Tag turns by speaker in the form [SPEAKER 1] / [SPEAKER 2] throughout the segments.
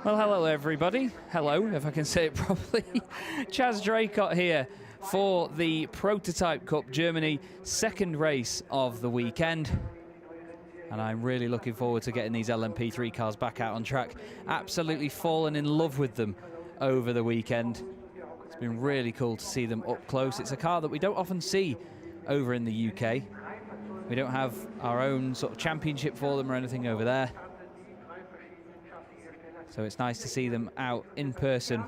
[SPEAKER 1] Well, hello everybody. Hello, if I can say it properly. Chaz Draycott here for the Prototype Cup Germany second race of the weekend. And I'm really looking forward to getting these LMP3 cars back out on track. Absolutely fallen in love with them over the weekend. It's been really cool to see them up close. It's a car that we don't often see over in the UK. We don't have our own sort of championship for them or anything over there. So it's nice to see them out in person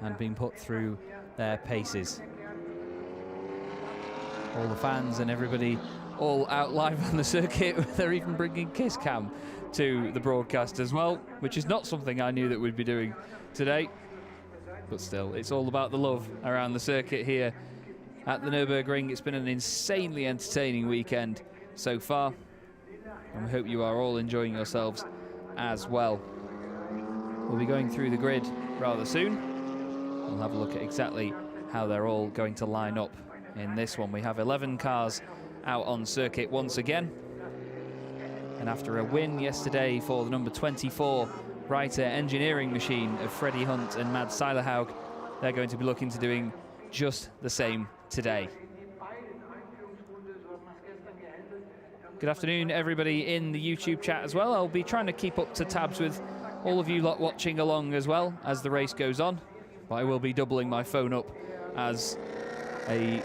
[SPEAKER 1] and being put through their paces. All the fans and everybody all out live on the circuit. They're even bringing Kiss Cam to the broadcast as well, which is not something I knew that we'd be doing today. But still, it's all about the love around the circuit here at the Nürburgring. It's been an insanely entertaining weekend so far, and we hope you are all enjoying yourselves as well. We'll be going through the grid rather soon. We'll have a look at exactly how they're all going to line up in this one. We have 11 cars out on circuit once again. And after a win yesterday for the number 24 Reiter engineering machine of Freddie Hunt and Mads Seilerhaug, they're going to be looking to doing just the same today. Good afternoon, everybody in the YouTube chat as well. I'll be trying to keep up to tabs with all of you lot watching along as well as the race goes on. But I will be doubling my phone up as a,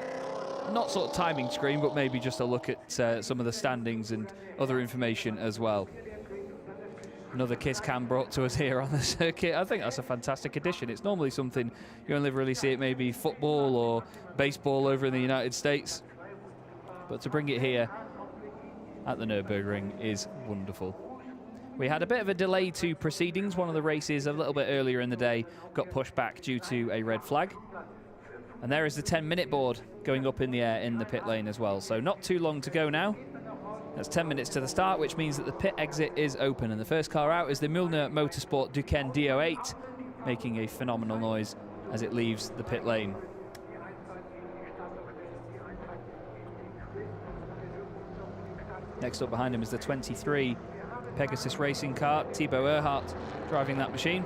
[SPEAKER 1] not sort of timing screen, but maybe just a look at some of the standings and other information as well. Another Kiss Cam brought to us here on the circuit. I think that's a fantastic addition. It's normally something you only really see it maybe football or baseball over in the United States. But to bring it here at the Nürburgring is wonderful. We had a bit of a delay to proceedings. One of the races a little bit earlier in the day got pushed back due to a red flag. And there is the 10-minute board going up in the air in the pit lane as well. So not too long to go now. That's 10 minutes to the start, which means that the pit exit is open. And the first car out is the Müllner Motorsport Duqueine D08, making a phenomenal noise as it leaves the pit lane. Next up behind him is the 23 Pegasus racing car, Thibaut Earhart driving that machine.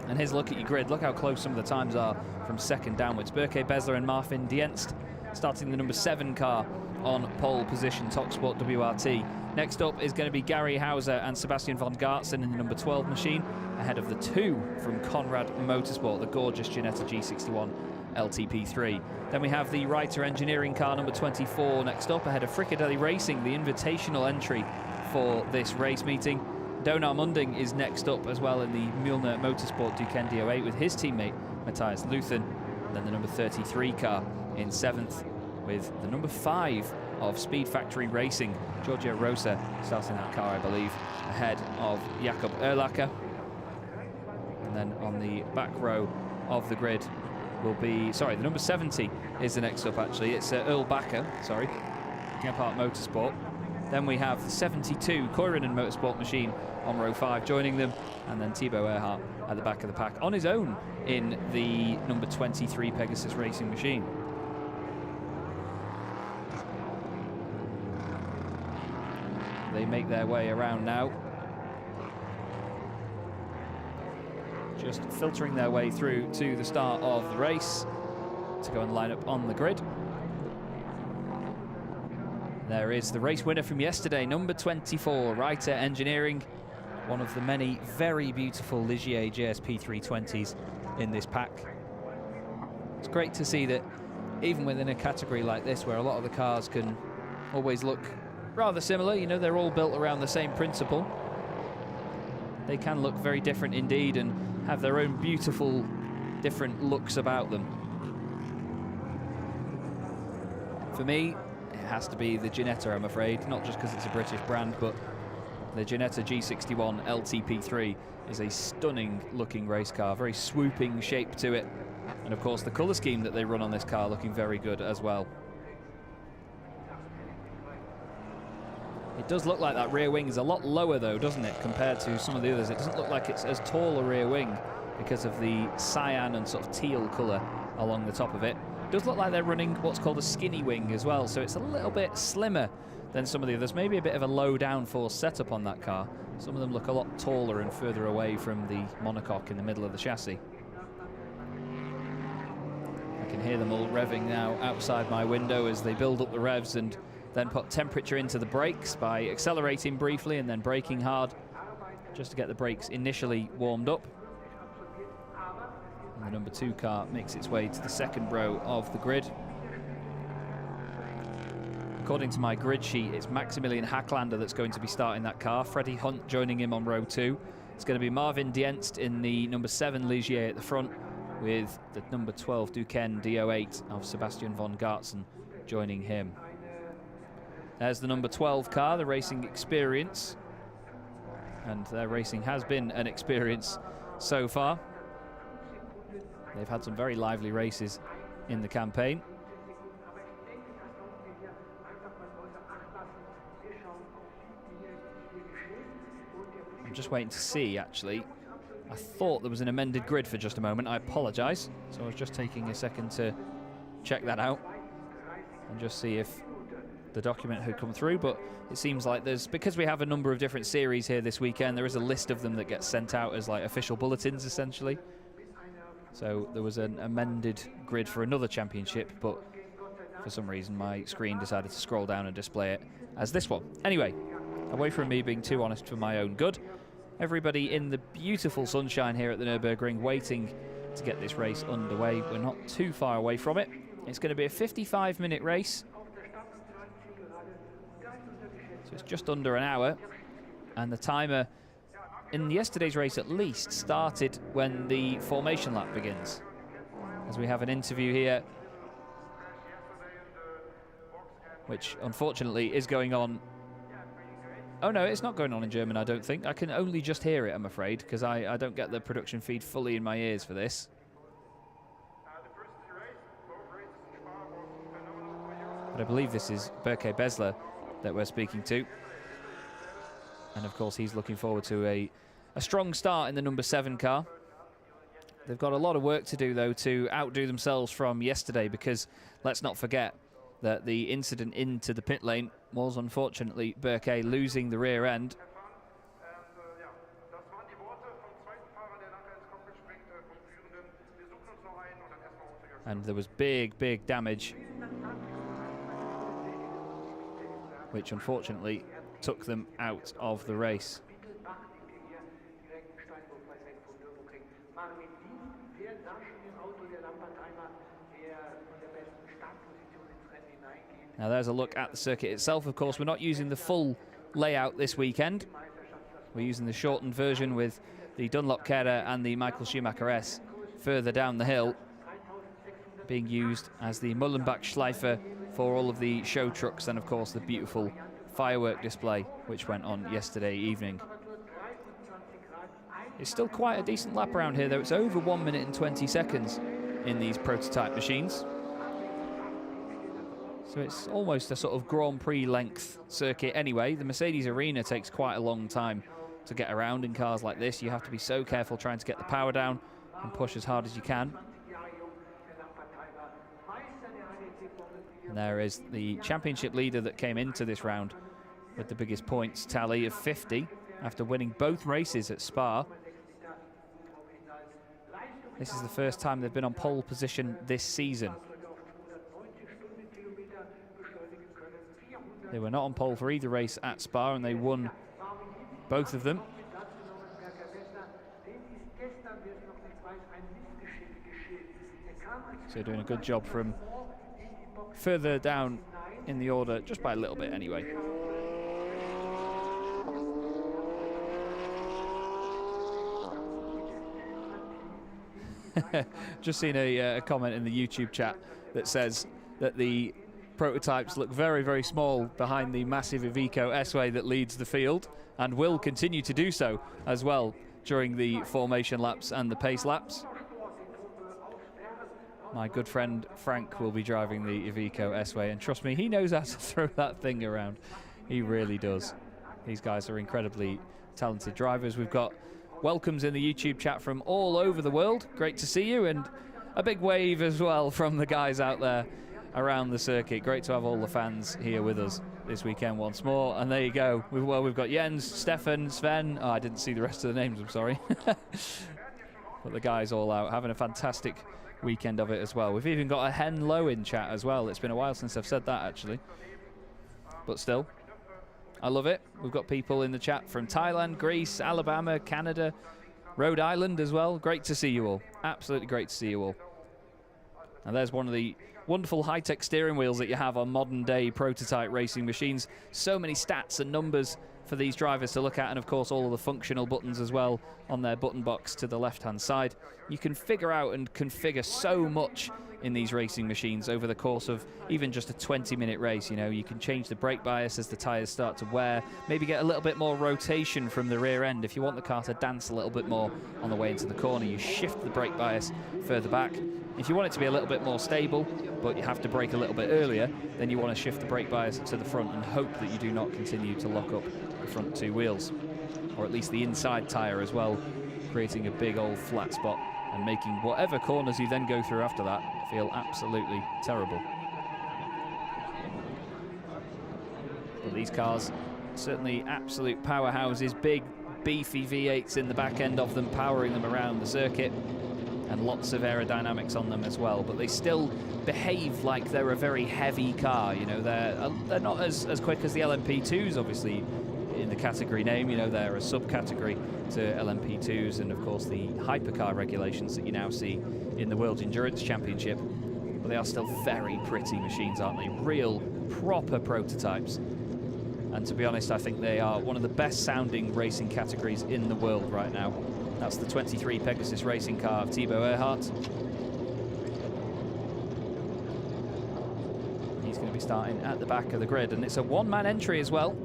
[SPEAKER 1] And here's a look at your grid. Look how close some of the times are from second downwards. Berke, Bezler and Marvin Dienst starting the number 7 car on pole position, TalkSport WRT. Next up is going to be Gary Hauser and Sebastian von Gartzen in the number 12 machine, ahead of the 2 from Conrad Motorsport, the gorgeous Ginetta G61 LTP3. Then we have the Reiter engineering car number 24 next up, ahead of Fricadelli Racing, the invitational entry for this race meeting. Donar Munding is next up as well in the Müllner Motorsport Duqueine D08 with his teammate Matthias Luthen. And then the number 33 car in 7th with the number 5 of Speed Factory Racing, Giorgio Rosa, starting that car, I believe, ahead of Jakob Erlacher. And then on the back row of the grid will be, sorry, the number 70 is the next up actually. It's Earl Backer, sorry, Gephardt Motorsport. Then we have the 72 Koiranen Motorsport machine on row 5 joining them, and then Thibaut Earhart at the back of the pack on his own in the number 23 Pegasus racing machine. They make their way around now, just filtering their way through to the start of the race to go and line up on the grid. There is the race winner from yesterday, number 24, Reiter Engineering, one of the many very beautiful Ligier JSP 320s in this pack. It's great to see that even within a category like this, where a lot of the cars can always look rather similar, you know, they're all built around the same principle, they can look very different indeed and have their own beautiful different looks about them. For me, it has to be the Ginetta, I'm afraid, not just because it's a British brand, but the Ginetta G61 LTP3 is a stunning looking race car, very swooping shape to it, and of course the colour scheme that they run on this car looking very good as well. It does look like that rear wing is a lot lower though, doesn't it, compared to some of the others. It doesn't look like it's as tall a rear wing because of the cyan and sort of teal colour along the top of it. It does look like they're running what's called a skinny wing as well, so it's a little bit slimmer than some of the others. Maybe a bit of a low downforce setup on that car. Some of them look a lot taller and further away from the monocoque in the middle of the chassis. I can hear them all revving now outside my window as they build up the revs and then put temperature into the brakes by accelerating briefly and then braking hard just to get the brakes initially warmed up. And the number 2 car makes its way to the second row of the grid. According to my grid sheet, it's Maximilian Hacklander that's going to be starting that car. Freddie Hunt joining him on row 2. It's going to be Marvin Dienst in the number 7 Ligier at the front, with the number 12 Duquesne D08 of Sebastian von Gartzen joining him. There's the number 12 car, the Racing Experience. And their racing has been an experience so far. They've had some very lively races in the campaign. I'm just waiting to see, actually. I thought there was an amended grid for just a moment. I apologise. So I was just taking a second to check that out and just see if the document had come through, but it seems like because we have a number of different series here this weekend, there is a list of them that gets sent out as like official bulletins essentially. So there was an amended grid for another championship, but for some reason my screen decided to scroll down and display it as this one. Anyway, away from me being too honest for my own good, everybody in the beautiful sunshine here at the Nürburgring waiting to get this race underway. We're not too far away from it. It's going to be a 55-minute race. So it's just under an hour, and the timer in yesterday's race at least started when the formation lap begins, as we have an interview here which unfortunately is going on. Oh no, it's not going on in German, I don't think. I can only just hear it, I'm afraid, because I don't get the production feed fully in my ears for this. But I believe this is Berke Bezler that we're speaking to. And of course he's looking forward to a strong start in the number 7 car. They've got a lot of work to do though to outdo themselves from yesterday, because let's not forget that the incident into the pit lane was unfortunately Berke losing the rear end. And there was big damage, which unfortunately took them out of the race. Now there's a look at the circuit itself. Of course, we're not using the full layout this weekend. We're using the shortened version with the Dunlop Kehrer and the Michael Schumacher S further down the hill, being used as the Mullenbach Schleifer for all of the show trucks, and of course the beautiful firework display which went on yesterday evening. It's still quite a decent lap around here though. It's over 1 minute and 20 seconds in these prototype machines. So it's almost a sort of Grand Prix length circuit anyway. The Mercedes Arena takes quite a long time to get around in cars like this. You have to be so careful trying to get the power down and push as hard as you can. And there is the championship leader that came into this round with the biggest points tally of 50 after winning both races at Spa. This is the first time they've been on pole position this season. They were not on pole for either race at Spa, and they won both of them. So doing a good job from further down in the order, just by a little bit anyway. Just seen a comment in the YouTube chat that says that the prototypes look very small behind the massive Iveco S-Way that leads the field, and will continue to do so as well during the formation laps and the pace laps. My good friend Frank will be driving the Iveco S-Way, and trust me, he knows how to throw that thing around. He really does. These guys are incredibly talented drivers. We've got welcomes in the YouTube chat from all over the world. Great to see you, and a big wave as well from the guys out there around the circuit. Great to have all the fans here with us. this weekend once more. And there you go. We've got Jens, Stefan, Sven. Oh, I didn't see the rest of the names, I'm sorry. But the guys all out, having a fantastic weekend of it as well. We've even got a Hen Low in chat as well. It's been a while since I've said that, actually. But still, I love it. We've got people in the chat from Thailand, Greece, Alabama, Canada, Rhode Island as well. Great to see you all. Absolutely great to see you all. And there's one of the wonderful high-tech steering wheels that you have on modern-day prototype racing machines. So many stats and numbers for these drivers to look at, and of course all of the functional buttons as well on their button box to the left-hand side. You can figure out and configure so much in these racing machines over the course of even just a 20-minute race. You know, you can change the brake bias as the tyres start to wear, maybe get a little bit more rotation from the rear end. If you want the car to dance a little bit more on the way into the corner, you shift the brake bias further back. If you want it to be a little bit more stable, but you have to brake a little bit earlier, then you want to shift the brake bias to the front and hope that you do not continue to lock up the front two wheels, or at least the inside tyre as well, creating a big old flat spot and making whatever corners you then go through after that feel absolutely terrible. But these cars, certainly absolute powerhouses, big beefy V8s in the back end of them, powering them around the circuit, and lots of aerodynamics on them as well, but they still behave like they're a very heavy car. You know, they're not as quick as the LMP2s, obviously, in the category name. You know, they're a subcategory to LMP2s and of course the hypercar regulations that you now see in the World Endurance Championship. But they are still very pretty machines, aren't they? Real proper prototypes. And to be honest, I think they are one of the best sounding racing categories in the world right now. That's the 23 Pegasus racing car of Thibaut Earhart. He's going to be starting at the back of the grid, and it's a one-man entry as well.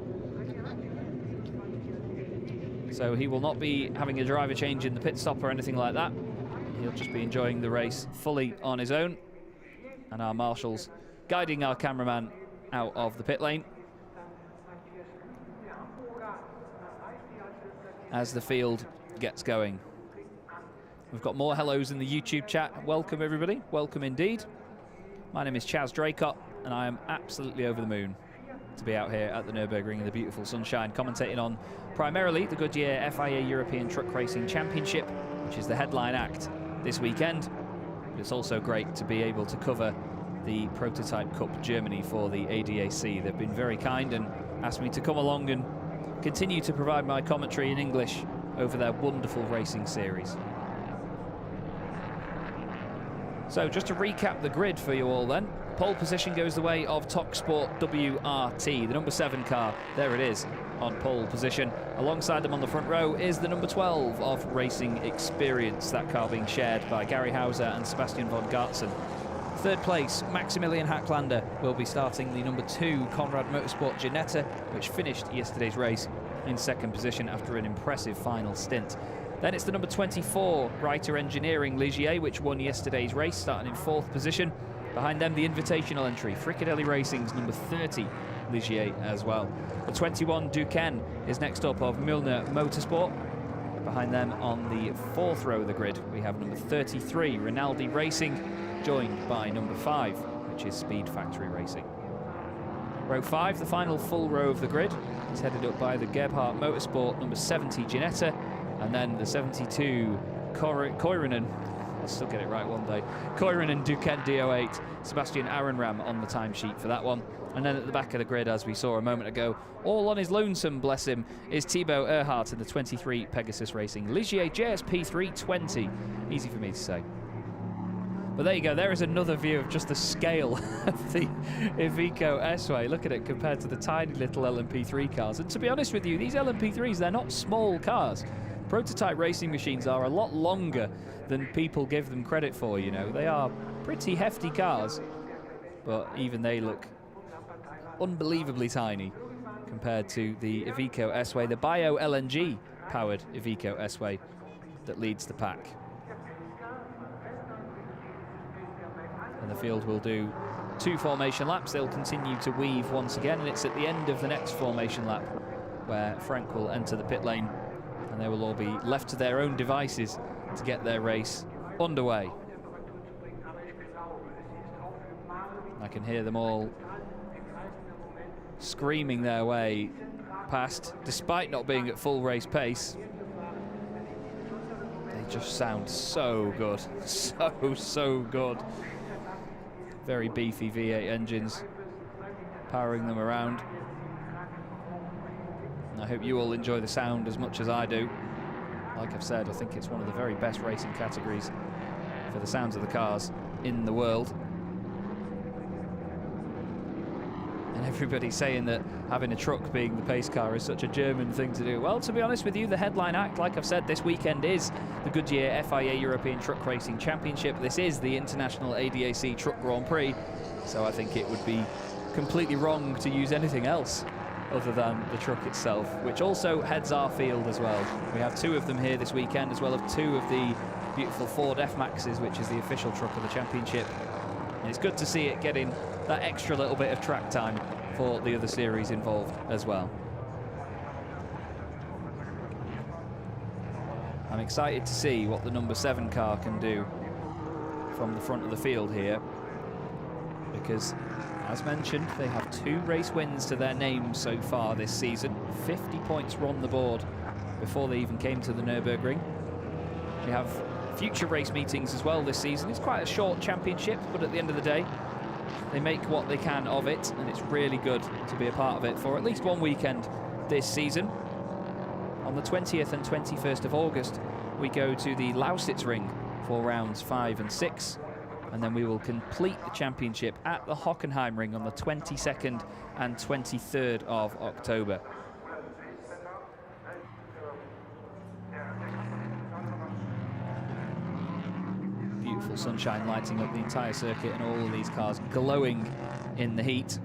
[SPEAKER 1] So he will not be having a driver change in the pit stop or anything like that. He'll just be enjoying the race fully on his own. And our marshals guiding our cameraman out of the pit lane as the field gets going. We've got more hellos in the YouTube chat. Welcome everybody, welcome indeed. My name is Chaz Draycott and I am absolutely over the moon to be out here at the Nürburgring in the beautiful sunshine, commentating on primarily the Goodyear FIA European Truck Racing Championship, which is the headline act this weekend. But it's also great to be able to cover the Prototype Cup Germany for the ADAC. They've been very kind and asked me to come along and continue to provide my commentary in English over their wonderful racing series. So just to recap the grid for you all then. Pole position goes the way of TalkSport WRT, the number 7 car. There it is on pole position. Alongside them on the front row is the number 12 of Racing Experience, that car being shared by Gary Hauser and Sebastian von Gartzen. Third place, Maximilian Hacklander will be starting the number 2 Conrad Motorsport Ginetta, which finished yesterday's race in second position after an impressive final stint. Then it's the number 24 Reiter Engineering Ligier, which won yesterday's race, starting in 4th position. Behind them, the invitational entry, Fricadelli Racing's number 30 Ligier as well. The 21 Duquesne is next up of Milner Motorsport. Behind them on the 4th row of the grid, we have number 33 Rinaldi Racing, joined by number 5, which is Speed Factory Racing. Row 5, the final full row of the grid, is headed up by the Gebhardt Motorsport number 70 Ginetta, and then the 72 Koiranen, I'll still get it right one day, Koiranen Duquesne D08, Sebastian Arenram on the timesheet for that one. And then at the back of the grid, as we saw a moment ago, all on his lonesome, bless him, is Thibaut Earhart in the 23 Pegasus Racing Ligier JSP 320. Easy for me to say. But there you go, there is another view of just the scale of the Iveco S-Way. Look at it compared to the tiny little LMP3 cars. And to be honest with you, these LMP3s, they're not small cars. Prototype racing machines are a lot longer than people give them credit for, you know. They are pretty hefty cars, but even they look unbelievably tiny compared to the Iveco S-Way, the Bio-LNG powered Iveco S-Way that leads the pack. And the field will do 2 formation laps. They'll continue to weave once again, and it's at the end of the next formation lap where Frank will enter the pit lane, and they will all be left to their own devices to get their race underway. I can hear them all screaming their way past, despite not being at full race pace. They just sound so good, so good. Very beefy V8 engines powering them around. And I hope you all enjoy the sound as much as I do. Like I've said, I think it's one of the very best racing categories for the sounds of the cars in the world. And everybody's saying that having a truck being the pace car is such a German thing to do. Well, to be honest with you, the headline act, like I've said, this weekend is the Goodyear FIA European Truck Racing Championship. This is the International ADAC Truck Grand Prix. So I think it would be completely wrong to use anything else other than the truck itself, which also heads our field as well. We have 2 of them here this weekend, as well as 2 of the beautiful Ford F-Maxes, which is the official truck of the championship. And it's good to see it getting that extra little bit of track time for the other series involved as well. I'm excited to see what the number 7 car can do from the front of the field here, because as mentioned, they have 2 race wins to their name so far this season. 50 points were on the board before they even came to the Nürburgring. They have future race meetings as well this season. It's quite a short championship, but at the end of the day, they make what they can of it, and it's really good to be a part of it for at least one weekend this season. On the 20th and 21st of August, we go to the Lausitz Ring for rounds 5 and 6. And then we will complete the championship at the Hockenheim Ring on the 22nd and 23rd of October. Beautiful sunshine lighting up the entire circuit, and all of these cars glowing in the heat.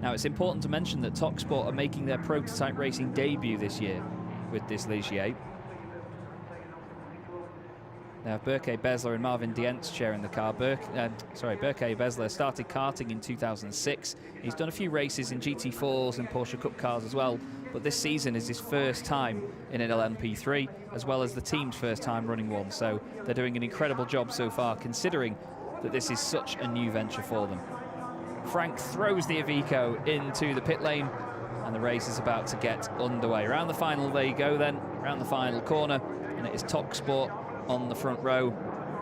[SPEAKER 1] Now, it's important to mention that TalkSport are making their prototype racing debut this year with this Ligier. They have Berke Bezler and Marvin Dientz sharing the car. Berke Bezler started karting in 2006. He's done a few races in GT4s and Porsche Cup cars as well, but this season is his first time in an LMP3, as well as the team's first time running one. So they're doing an incredible job so far, considering that this is such a new venture for them. Frank throws the Iveco into the pit lane, and the race is about to get underway. Around the final they go then, around the final corner, and it is TalkSport on the front row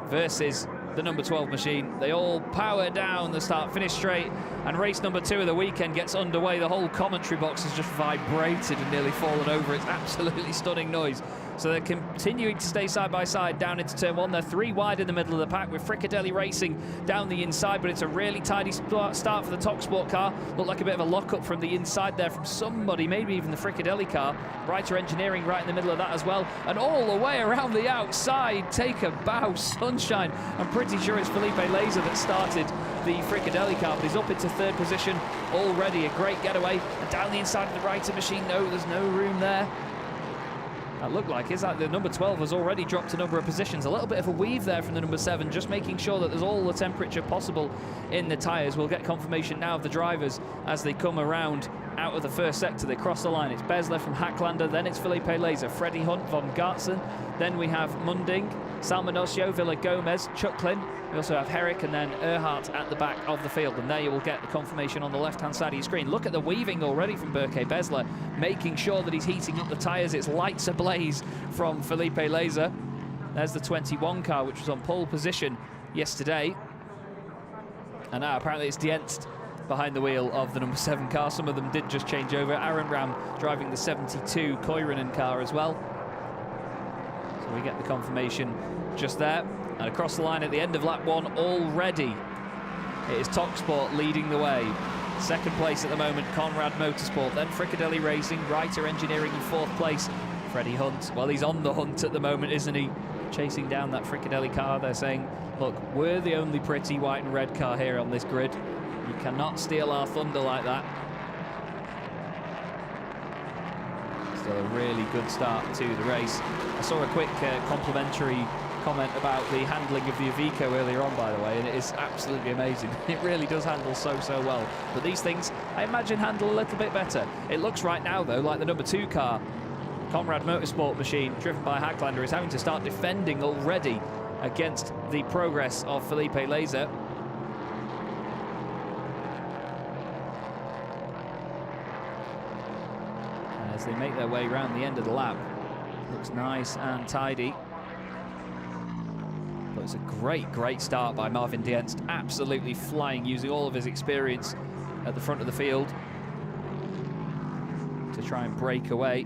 [SPEAKER 1] versus the number 12 machine. They all power down the start-finish straight, and race number 2 of the weekend gets underway. The whole commentary box has just vibrated and nearly fallen over. It's absolutely stunning noise. So they're continuing to stay side by side down into turn 1. They're 3 wide in the middle of the pack with Fricadelli racing down the inside, but it's a really tidy start for the TalkSport car. Looked like a bit of a lock-up from the inside there from somebody, maybe even the Fricadelli car. Reiter Engineering right in the middle of that as well. And all the way around the outside, take a bow, sunshine. I'm pretty sure it's Felipe Laser that started the Fricadelli car, but he's up into 3rd position already. A great getaway. And down the inside of the Reiter machine, no, there's no room there. That looked like is that the number 12 has already dropped a number of positions. A little bit of a weave there from the number 7, just making sure that there's all the temperature possible in the tyres. We'll get confirmation now of the drivers as they come around out of the first sector. They cross the line. It's Bezler from Hacklander, then it's Felipe Laser, Freddie Hunt, Von Gartzen, then we have Munding, Salmonosio, Villa Gomez, Chucklin. We also have Herrick and then Earhart at the back of the field. And there you will get the confirmation on the left-hand side of your screen. Look at the weaving already from Berke Bezler, making sure that he's heating up the tyres. It's lights ablaze from Felipe Laser. There's the 21 car, which was on pole position yesterday. And now apparently it's Dientz behind the wheel of the number 7 car. Some of them did just change over. Aaron Ram driving the 72 Koiranen car as well. So we get the confirmation just there. And across the line at the end of lap 1 already, it is TalkSport leading the way. 2nd place at the moment, Conrad Motorsport, then Fricadelli Racing, Reiter Engineering in 4th place. Freddie Hunt, well, he's on the hunt at the moment, isn't he? Chasing down that Fricadelli car. They're saying, look, we're the only pretty white and red car here on this grid. You cannot steal our thunder like that. Still a really good start to the race. I saw a quick complimentary comment about the handling of the Iveco earlier on, by the way, and it is absolutely amazing. It really does handle so well. But these things, I imagine, handle a little bit better. It looks right now, though, like the number 2 car, Conrad Motorsport machine, driven by Hacklander, is having to start defending already against the progress of Felipe Laser. as they make their way around the end of the lap. Looks nice and tidy. But it's a great start by Marvin Dienst, absolutely flying, using all of his experience at the front of the field to try and break away.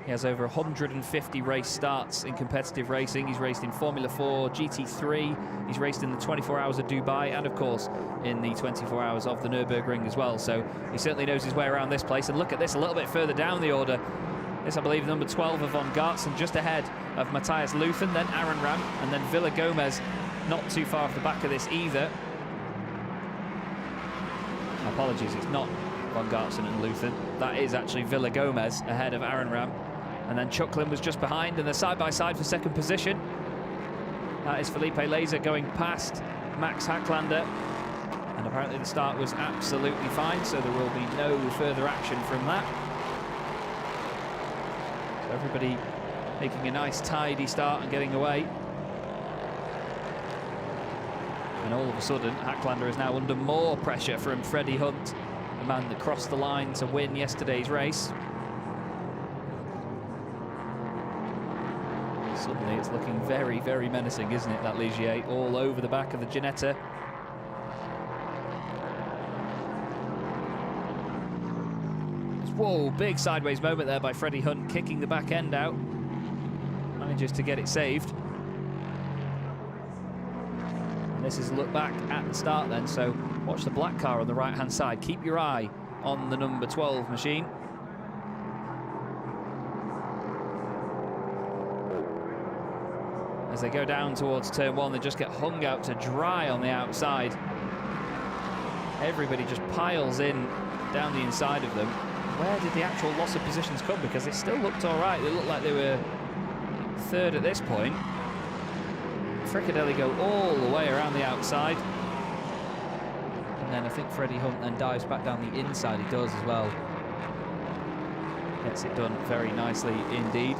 [SPEAKER 1] He has over 150 race starts in competitive racing. He's raced in Formula 4, GT3, he's raced in the 24 Hours of Dubai, and of course in the 24 Hours of the Nürburgring as well. So he certainly knows his way around this place. And look at this, a little bit further down the order. This, I believe, number 12 of Von Gartzen, just ahead of Matthias Luthen, then Aaron Ram, and then Villa Gomez, not too far off the back of this either. Apologies, it's not Von Gartzen and Luthen. That is actually Villa Gomez ahead of Aaron Ram. And then Chucklin was just behind, and they're side by side for second position. That is Felipe Laser going past Max Hacklander. And apparently the start was absolutely fine, so there will be no further action from that. Everybody making a nice tidy start and getting away. And all of a sudden, Hacklander is now under more pressure from Freddie Hunt, the man that crossed the line to win yesterday's race. Suddenly it's looking very menacing, isn't it, that Ligier all over the back of the Ginetta. Whoa, big sideways moment there by Freddie Hunt, kicking the back end out. Manages to get it saved. And this is a look back at the start then, so watch the black car on the right-hand side. Keep your eye on the number 12 machine. As they go down towards turn 1, they just get hung out to dry on the outside. Everybody just piles in down the inside of them. Where did the actual loss of positions come? Because they still looked all right. They looked like they were third at this point. Frickadelli go all the way around the outside. And then I think Freddie Hunt then dives back down the inside. He does as well. Gets it done very nicely indeed.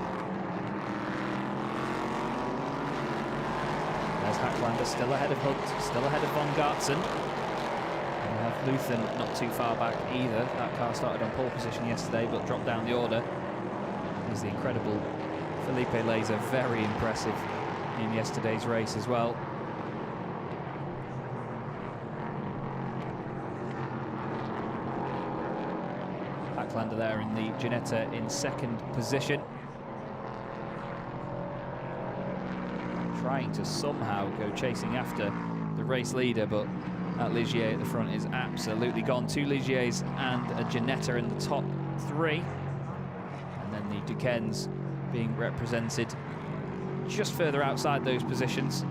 [SPEAKER 1] There's Hacklander still ahead of Hunt, still ahead of Von Gartzen. Luthen not too far back either. That car started on pole position yesterday but dropped down the order. There's the incredible Felipe Laser, very impressive in yesterday's race as well. Hacklander there in the Ginetta in second position. Trying to somehow go chasing after the race leader, but that Ligier at the front is absolutely gone. 2 Ligiers and a Ginetta in the top 3. And then the Duquesnes being represented just further outside those positions.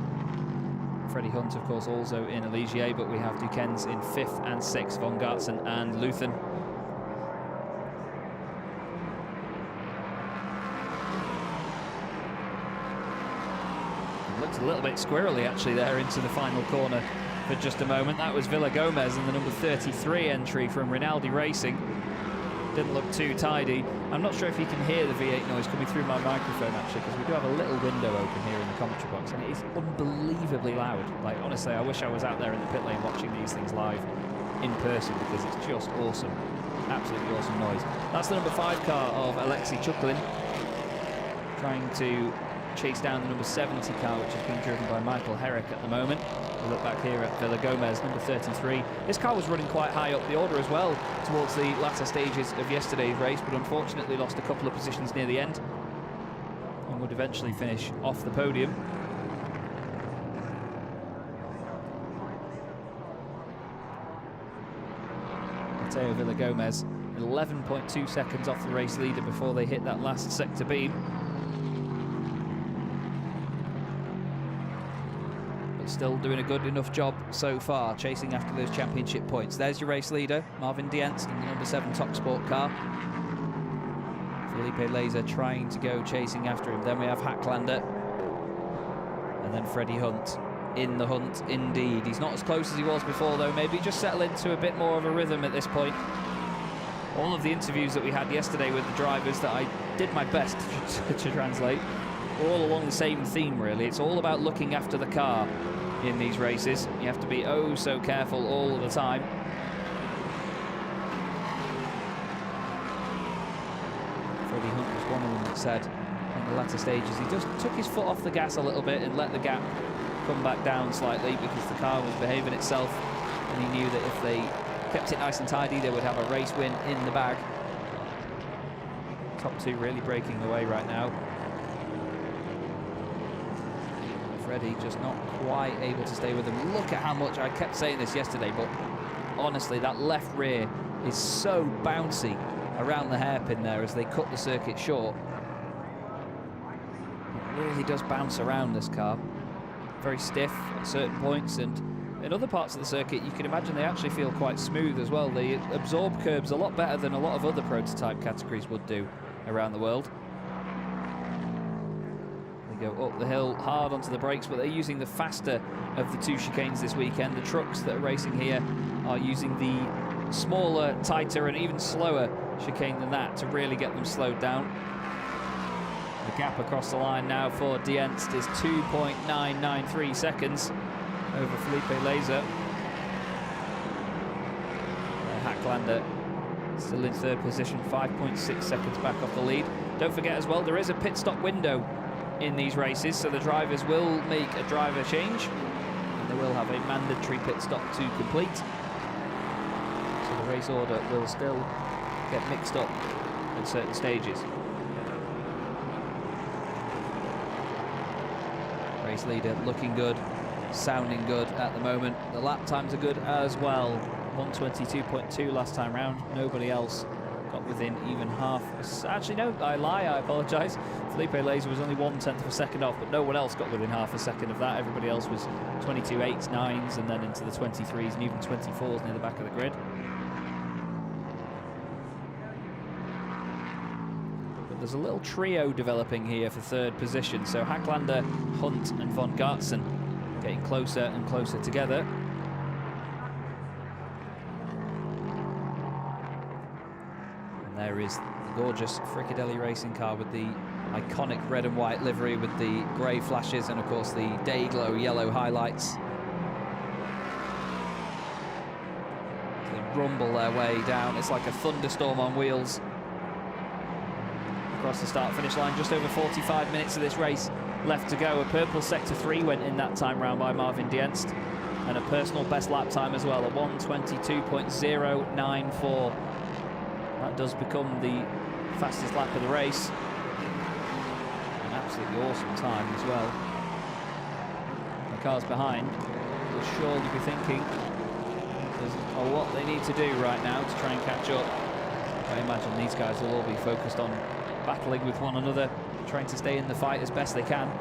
[SPEAKER 1] Freddie Hunt, of course, also in a Ligier, but we have Duquesnes in 5th and 6th, Von Gartzen and Luthen. It looked a little bit squirrely, actually, there into the final corner. For just a moment. That was Villa Gomez and the number 33 entry from Rinaldi Racing. Didn't look too tidy. I'm not sure if you can hear the V8 noise coming through my microphone, actually, because we do have a little window open here in the commentary box, and it is unbelievably loud. Like, honestly, I wish I was out there in the pit lane watching these things live in person, because it's just awesome. Absolutely awesome noise. That's the number 5 car of Alexei Chucklin, trying to chase down the number 70 car, which is being driven by Michael Herrick at the moment. We look back here at Villa Gomez, number 33. This car was running quite high up the order as well towards the latter stages of yesterday's race, but unfortunately lost a couple of positions near the end and would eventually finish off the podium. Matteo Villa Gomez, 11.2 seconds off the race leader before they hit that last sector beam. Still doing a good enough job so far, chasing after those championship points. There's your race leader, Marvin Dienst, in the number 7 Top Sport car. Felipe Laser trying to go chasing after him. Then we have Hacklander. And then Freddie Hunt in the hunt indeed. He's not as close as he was before, though. Maybe just settle into a bit more of a rhythm at this point. All of the interviews that we had yesterday with the drivers that I did my best to translate were all along the same theme, really. It's all about looking after the car in these races. You have to be oh so careful all of the time. Freddie Hunt was one of them that said in the latter stages he just took his foot off the gas a little bit and let the gap come back down slightly because the car was behaving itself, and he knew that if they kept it nice and tidy they would have a race win in the bag. Top two really breaking away right now. Freddie just not quite able to stay with them. Look at how much, I kept saying this yesterday, but honestly that left rear is so bouncy around the hairpin there as they cut the circuit short. It really does bounce around, this car. Very stiff at certain points, and in other parts of the circuit you can imagine they actually feel quite smooth as well. They absorb curbs a lot better than a lot of other prototype categories would do around the world. They go up the hill hard onto the brakes, but they're using the faster of the two chicanes this weekend. The trucks that are racing here are using the smaller, tighter and even slower chicane than that to really get them slowed down. The gap across the line now for Dienst is 2.993 seconds over Felipe Laser. Hacklander still in third position, 5.6 seconds back off the lead. Don't forget as well, there is a pit stop window in these races, so the drivers will make a driver change and they will have a mandatory pit stop to complete. So the race order will still get mixed up at certain stages. Race leader looking good, sounding good at the moment. The lap times are good as well. 122.2 last time round. Nobody else got within even half. Actually, no, I lie, I apologise. Felipe Laser was only 1/10 of a second off, but no one else got within half a second of that. Everybody else was 22.8s, 9s, and then into the 23s and even 24s near the back of the grid. There's a little trio developing here for third position. So Hacklander, Hunt and von Gartzen getting closer and closer together. And there is the gorgeous Fricadelli racing car with the iconic red and white livery with the grey flashes and of course the day glow yellow highlights. They rumble their way down. It's like a thunderstorm on wheels. Across the start-finish line, just over 45 minutes of this race left to go. A purple sector 3 went in that time round by Marvin Dienst, and a personal best lap time as well, a 1:22.094. That does become the fastest lap of the race. An absolutely awesome time as well. The cars behind will surely be thinking there's a lot they need to do right now to try and catch up. I imagine these guys will all be focused on battling with one another, trying to stay in the fight as best they can.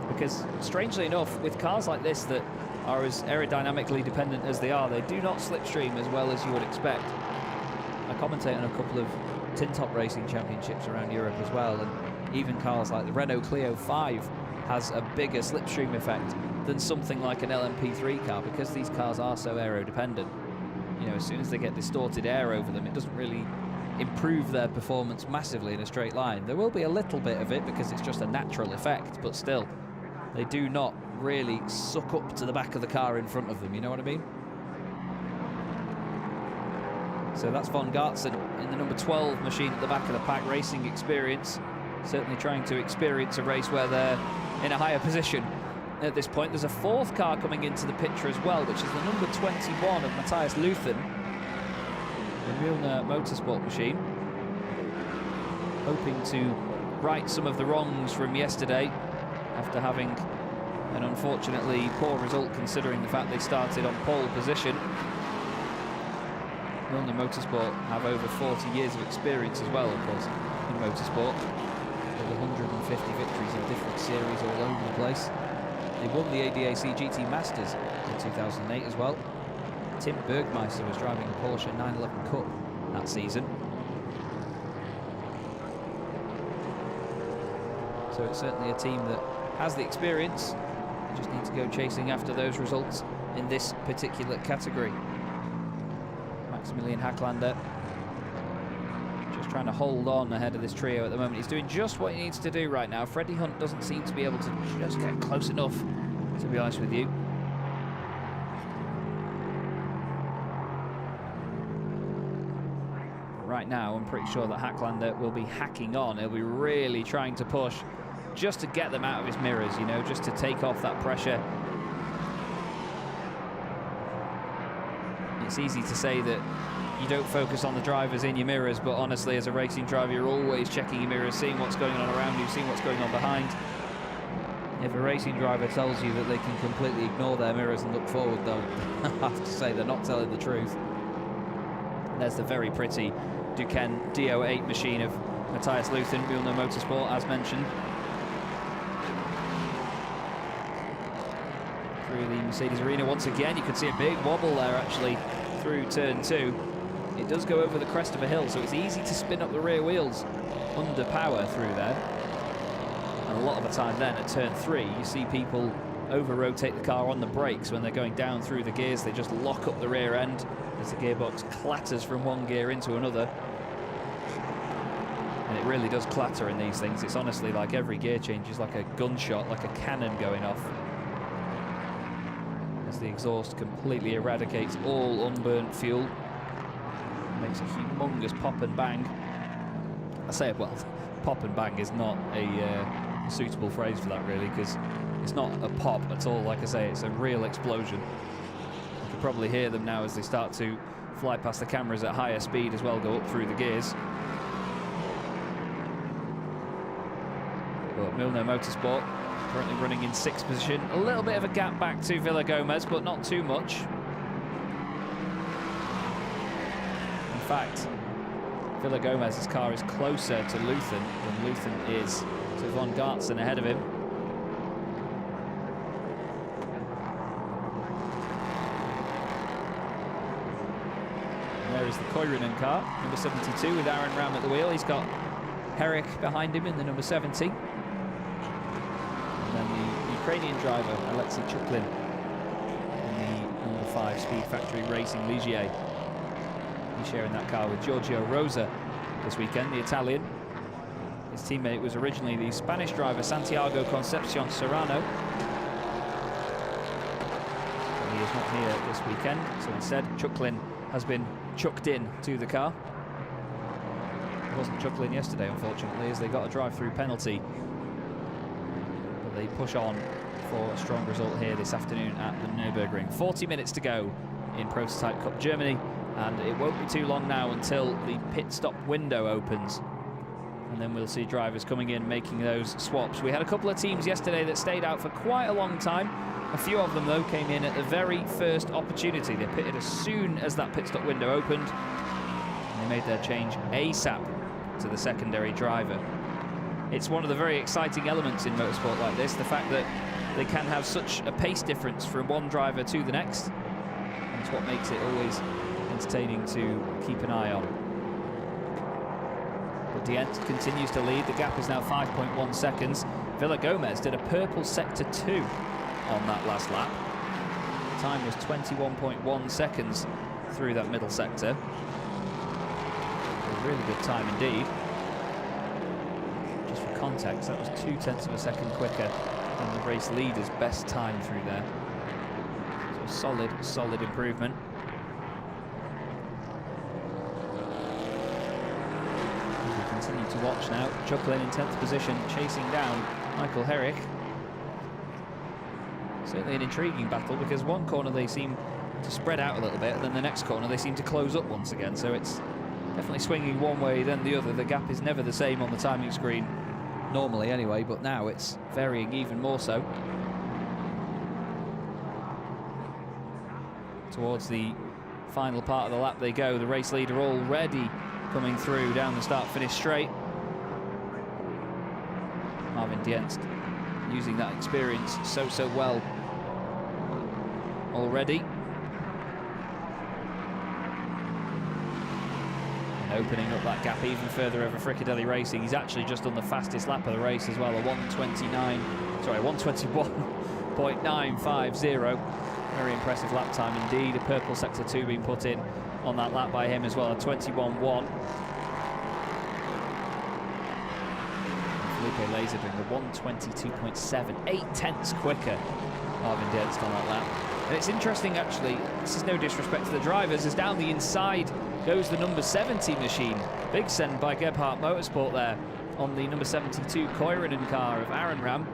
[SPEAKER 1] Because, strangely enough, with cars like this that are as aerodynamically dependent as they are, they do not slipstream as well as you would expect. I commentate on a couple of tin top racing championships around Europe as well, and even cars like the Renault Clio 5 has a bigger slipstream effect than something like an LMP3 car, because these cars are so aero dependent. You know, as soon as they get distorted air over them, it doesn't really improve their performance massively in a straight line. There will be a little bit of it because it's just a natural effect, but still, they do not really suck up to the back of the car in front of them, you know what I mean? So that's von Gartzen in the number 12 machine at the back of the pack, Racing Experience. Certainly trying to experience a race where they're in a higher position at this point. There's a fourth car coming into the picture as well, which is the number 21 of Matthias Luthen, the Milner Motorsport machine, hoping to right some of the wrongs from yesterday after having an unfortunately poor result considering the fact they started on pole position. Milner Motorsport have over 40 years of experience as well, of course, in motorsport. Over 150 victories in different series all over the place. They won the ADAC GT Masters in 2008 as well. Tim Bergmeister was driving a Porsche 911 Cup that season. So it's certainly a team that has the experience. They just need to go chasing after those results in this particular category. Maximilian Hacklander just trying to hold on ahead of this trio at the moment. He's doing just what he needs to do right now. Freddie Hunt doesn't seem to be able to just get close enough, to be honest with you. right now, I'm pretty sure that Hacklander will be hacking on. He'll be really trying to push just to get them out of his mirrors, you know, just to take off that pressure. It's easy to say that you don't focus on the drivers in your mirrors, but honestly, as a racing driver, you're always checking your mirrors, seeing what's going on around you, seeing what's going on behind. If a racing driver tells you that they can completely ignore their mirrors and look forward, though, I have to say they're not telling the truth. There's the very pretty Duquesne DO8 machine of Matthias Luthen, Mühlner Motorsport, as mentioned. Through the Mercedes arena once again, you can see a big wobble there actually through turn 2. It does go over the crest of a hill, so it's easy to spin up the rear wheels under power through there. And a lot of the time then at turn 3, you see people over-rotate the car on the brakes when they're going down through the gears. They just lock up the rear end as the gearbox clatters from one gear into another. And it really does clatter in these things. It's honestly like every gear change is like a gunshot, like a cannon going off, as the exhaust completely eradicates all unburnt fuel. It makes a humongous pop and bang. I say, well, pop and bang is not a suitable phrase for that, really, because it's not a pop at all. Like I say, it's a real explosion. You can probably hear them now as they start to fly past the cameras at higher speed as well, go up through the gears. But Mühlner Motorsport currently running in 6th position. A little bit of a gap back to Villagomez, but not too much. In fact, Villagomez's car is closer to Luthen than Luthen is to Von Gartzen ahead of him. And there is the Koirunen car, number 72, with Aaron Ram at the wheel. He's got Herrick behind him in the number 70. And then the Ukrainian driver, Alexei Chuklin, in the number 5 Speed Factory Racing Ligier. He's sharing that car with Giorgio Rosa this weekend, the Italian. His teammate was originally the Spanish driver Santiago Concepcion Serrano. But he is not here this weekend, so instead Chuklin has been chucked in to the car. It wasn't Chuklin yesterday, unfortunately, as they got a drive-through penalty. But they push on for a strong result here this afternoon at the Nürburgring. 40 minutes to go in Prototype Cup Germany, and it won't be too long now until the pit stop window opens. And then we'll see drivers coming in, making those swaps. We had a couple of teams yesterday that stayed out for quite a long time. A few of them, though, came in at the very first opportunity. They pitted as soon as that pit stop window opened, and they made their change ASAP to the secondary driver. It's one of the very exciting elements in motorsport like this, the fact that they can have such a pace difference from one driver to the next. And it's what makes it always entertaining to keep an eye on. But Dient continues to lead. The gap is now 5.1 seconds. Villagomez did a purple sector 2 on that last lap. The time was 21.1 seconds through that middle sector. A really good time indeed. Just for context, that was 0.2 of a second quicker than the race leader's best time through there. So solid improvement. Continue to watch now. Chuklin in 10th position, chasing down Michael Herrick. Certainly an intriguing battle, because one corner they seem to spread out a little bit, and then the next corner they seem to close up once again. So it's definitely swinging one way then the other. The gap is never the same on the timing screen, normally anyway, but now it's varying even more so. Towards the final part of the lap they go. The race leader already coming through down the start-finish straight. Marvin Dienst using that experience so well already. And opening up that gap even further over Fricadelli Racing. He's actually just on the fastest lap of the race as well, a 1:21.950. Very impressive lap time indeed. A purple sector 2 being put in on that lap by him as well, a 21.1. Felipe Laser doing the 1:22.7, 0.8 quicker Marvin Dienst on that lap. And it's interesting, actually, this is no disrespect to the drivers, as down the inside goes the number 70 machine. Big send by Gebhardt Motorsport there on the number 72 Koiranen car of Aaron Ram.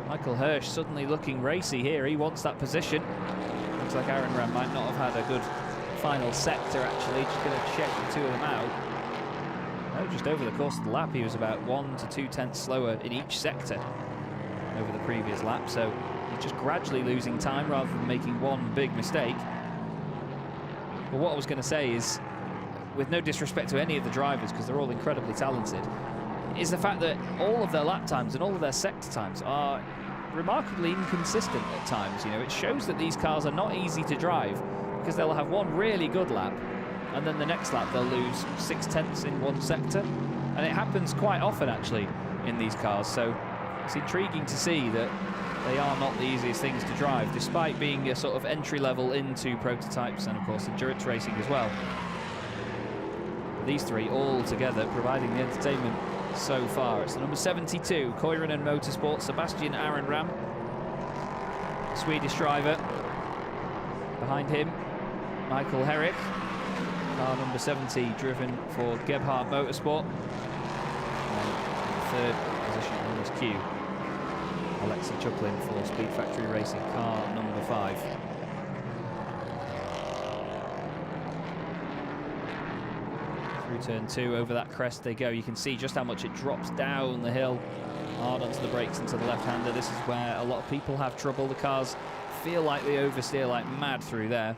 [SPEAKER 1] Michael Hirsch suddenly looking racy here. He wants that position. Looks like Aaron Ram might not have had a good final sector, actually. Just going to check the two of them out. No, just over the course of the lap, he was about 1 to 2 tenths slower in each sector over the previous lap. So he's just gradually losing time rather than making one big mistake. But what I was going to say is, with no disrespect to any of the drivers, because they're all incredibly talented, is the fact that all of their lap times and all of their sector times are remarkably inconsistent at times. You know, it shows that these cars are not easy to drive, because they'll have one really good lap, and then the next lap they'll lose 6 tenths in one sector. And it happens quite often, actually, in these cars. So it's intriguing to see that they are not the easiest things to drive, despite being a sort of entry level into prototypes and, of course, endurance racing as well. But these three all together providing the entertainment so far. It's the number 72 Koiranen Motorsport, Sebastian Aaron Ram, Swedish driver. Behind him, Michael Herrick, car number 70, driven for Gebhardt Motorsport. And in third position on this queue, Alexei Chuklin for Speed Factory Racing, car number 5. Through turn 2, over that crest they go. You can see just how much it drops down the hill, hard onto the brakes into the left-hander. This is where a lot of people have trouble. The cars feel like they oversteer like mad through there.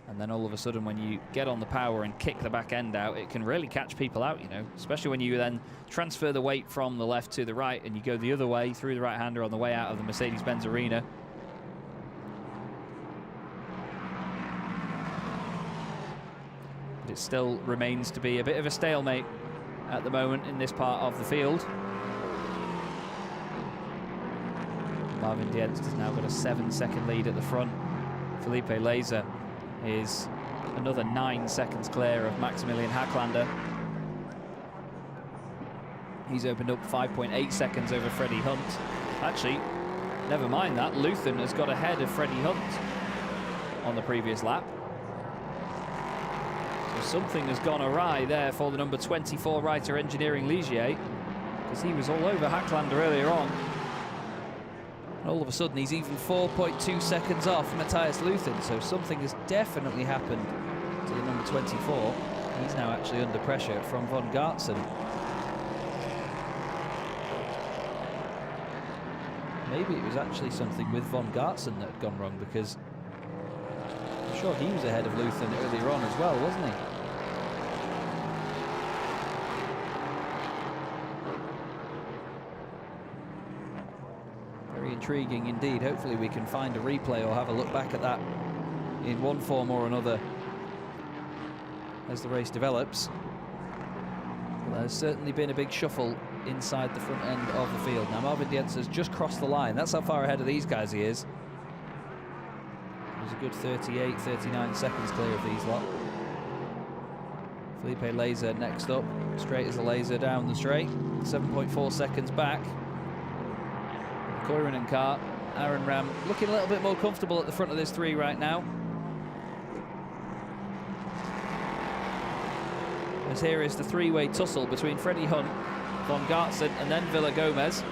[SPEAKER 1] And then all of a sudden, when you get on the power and kick the back end out, it can really catch people out, you know, especially when you then transfer the weight from the left to the right and you go the other way through the right-hander on the way out of the Mercedes-Benz arena. But it still remains to be a bit of a stalemate at the moment in this part of the field. Marvin Dienst has now got a 7-second lead at the front. Felipe Laser is another 9 seconds clear of Maximilian Hacklander. He's opened up 5.8 seconds over Freddie Hunt. Actually, never mind that, Luthen has got ahead of Freddie Hunt on the previous lap. So something has gone awry there for the number 24 Reiter Engineering Ligier, because he was all over Hacklander earlier on. And all of a sudden, he's even 4.2 seconds off Matthias Luthen, so something has definitely happened to the number 24. He's now actually under pressure from von Gartzen. Maybe it was actually something with von Gartzen that had gone wrong, because I'm sure he was ahead of Luthen earlier on as well, wasn't he? Intriguing indeed. Hopefully we can find a replay or have a look back at that in one form or another as the race develops. But there's certainly been a big shuffle inside the front end of the field. Now Marvin Dienst has just crossed the line. That's how far ahead of these guys he is. There's a good 38, 39 seconds clear of these lot. Felipe Laser next up, straight as a laser down the straight, 7.4 seconds back. Koiranen car, Aaron Ram looking a little bit more comfortable at the front of this three right now. As here is the three-way tussle between Freddie Hunt, von Gartzen and then Villa Gomez.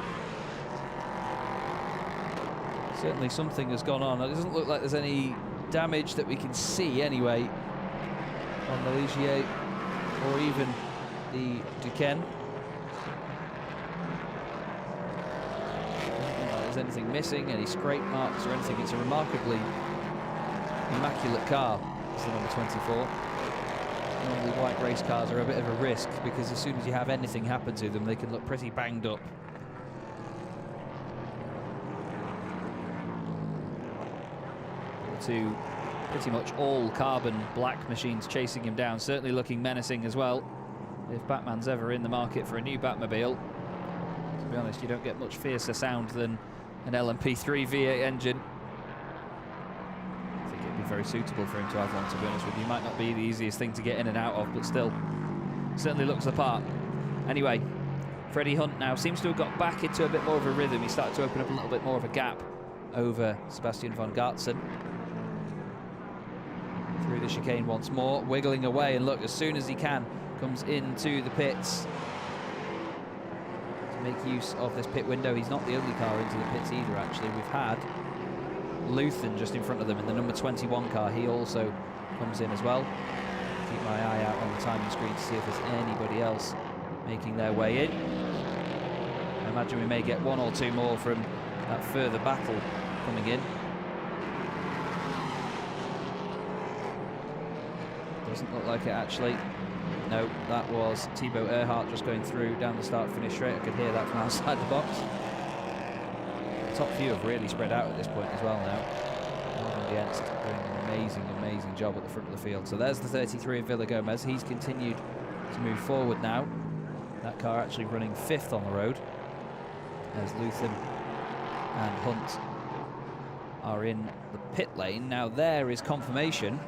[SPEAKER 1] Certainly something has gone on. It doesn't look like there's any damage that we can see anyway on the Ligier or even the Duquesne. Anything missing, any scrape marks or anything. It's a remarkably immaculate car. It's the number 24. Normally white race cars are a bit of a risk, because as soon as you have anything happen to them, they can look pretty banged up. To pretty much all carbon black machines chasing him down, certainly looking menacing as well. If Batman's ever in the market for a new Batmobile, to be honest, you don't get much fiercer sound than an LMP3 V8 engine. I think it'd be very suitable for him to have one, to be honest with you. Might not be the easiest thing to get in and out of, but still, certainly looks the part. Anyway, Freddie Hunt now seems to have got back into a bit more of a rhythm. He started to open up a little bit more of a gap over Sebastian von Gartzen. Through the chicane once more, wiggling away, and look, as soon as he can, comes into the pits to make use of this pit window. He's not the only car into the pits either, actually. We've had Luthen just in front of them in the number 21 car. He also comes in as well. Keep my eye out on the timing screen to see if there's anybody else making their way in. I imagine we may get one or two more from that further battle coming in. Doesn't look like it, actually. No, that was Thibaut Earhart just going through down the start-finish straight. I could hear that from outside the box. The top few have really spread out at this point as well now. Marvin Dienst doing an amazing job at the front of the field. So there's the 33 of Villagomez. He's continued to move forward now. That car actually running 5th on the road, as Luthen and Hunt are in the pit lane. Now there is confirmation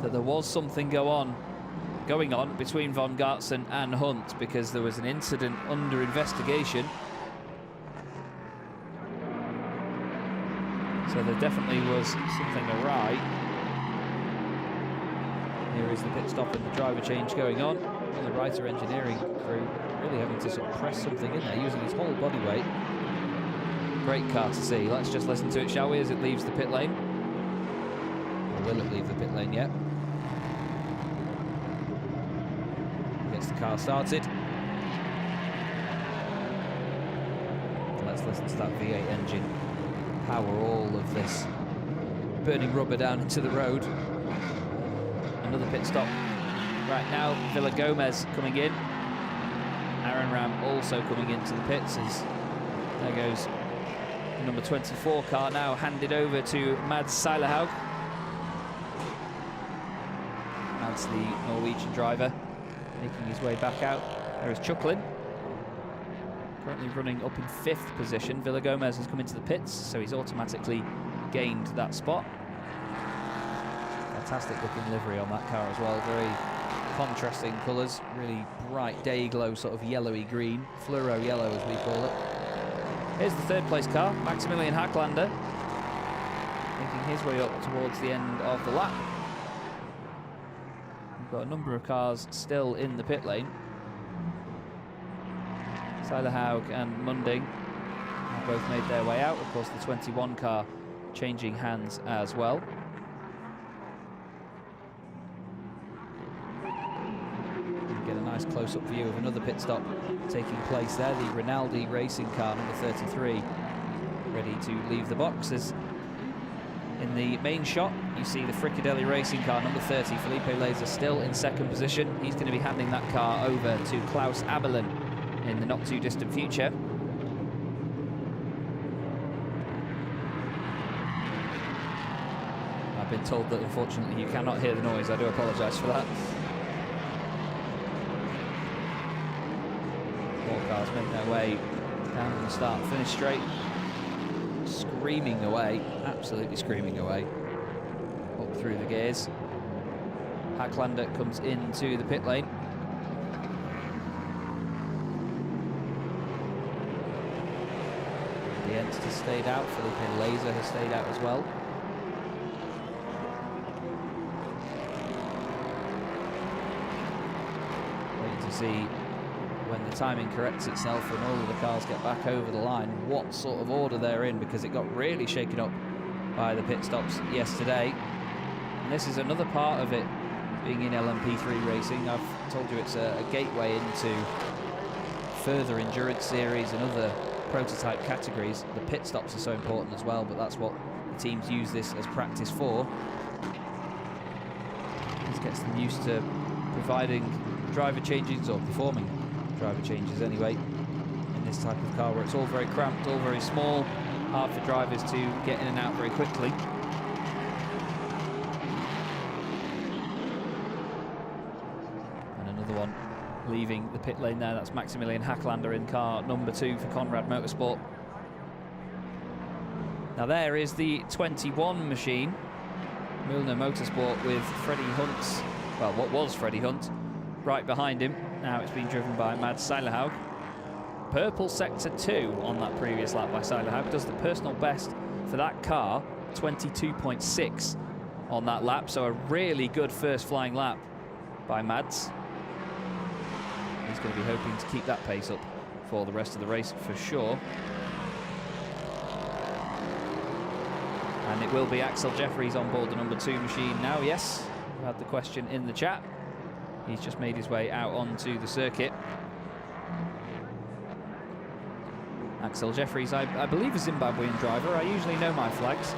[SPEAKER 1] that there was something going on between von Gartzen and Hunt, because there was an incident under investigation. So there definitely was something awry. Here is the pit stop and the driver change going on. And the Reiter engineering crew really having to sort of press something in there, using his whole body weight. Great car to see. Let's just listen to it, shall we, as it leaves the pit lane. Or will it leave the pit lane yet? Gets the car started. Let's listen to that V8 engine power all of this burning rubber down into the road. Another pit stop right now. Villagomez coming in. Aaron Ram also coming into the pits, as there goes the number 24 car, now handed over to Mads Seilerhaug. Mads, the Norwegian driver, making his way back out. There is Chucklin, currently running up in 5th position. Villagomez has come into the pits, so he's automatically gained that spot. Fantastic looking livery on that car as well. Very contrasting colours, really bright day glow, sort of yellowy green, fluoro yellow as we call it. Here's the 3rd place car, Maximilian Hacklander, making his way up towards the end of the lap. We've got a number of cars still in the pit lane. Seilerhaug and Munding have both made their way out. Of course, the 21 car changing hands as well. Get a nice close-up view of another pit stop taking place there. The Rinaldi racing car, number 33, ready to leave the boxes. In the main shot, you see the Fricadelli racing car, number 30, Felipe Laser, still in 2nd position. He's going to be handing that car over to Klaus Abelin in the not too distant future. I've been told that unfortunately you cannot hear the noise. I do apologise for that. More cars make their way down the start-finish straight, screaming away, absolutely screaming away, up through the gears. Hacklander comes into the pit lane. Dienst has stayed out, Felipe Laser has stayed out as well. Waiting to see when the timing corrects itself and all of the cars get back over the line, what sort of order they're in, because it got really shaken up by the pit stops yesterday. And this is another part of it being in LMP3 racing. I've told you it's a gateway into further endurance series and other prototype categories. The pit stops are so important as well, but that's what the teams use this as practice for. This gets them used to providing driver changes, or performing driver changes anyway, in this type of car where it's all very cramped, all very small, hard for drivers to get in and out very quickly. And another one leaving the pit lane there, that's Maximilian Hacklander in car number 2 for Conrad Motorsport. Now there is the 21 machine, Mühlner Motorsport, with Freddie Hunt's, well, what was Freddie Hunt, right behind him. Now it's been driven by Mads Seilerhaug. Purple sector 2 on that previous lap by Seilerhaug, does the personal best for that car, 22.6 on that lap. So a really good first flying lap by Mads. He's going to be hoping to keep that pace up for the rest of the race for sure. And it will be Axel Jeffries on board the number 2 machine now. Yes, we had the question in the chat. He's just made his way out onto the circuit. Axel Jeffries, I believe, a Zimbabwean driver. I usually know my flags.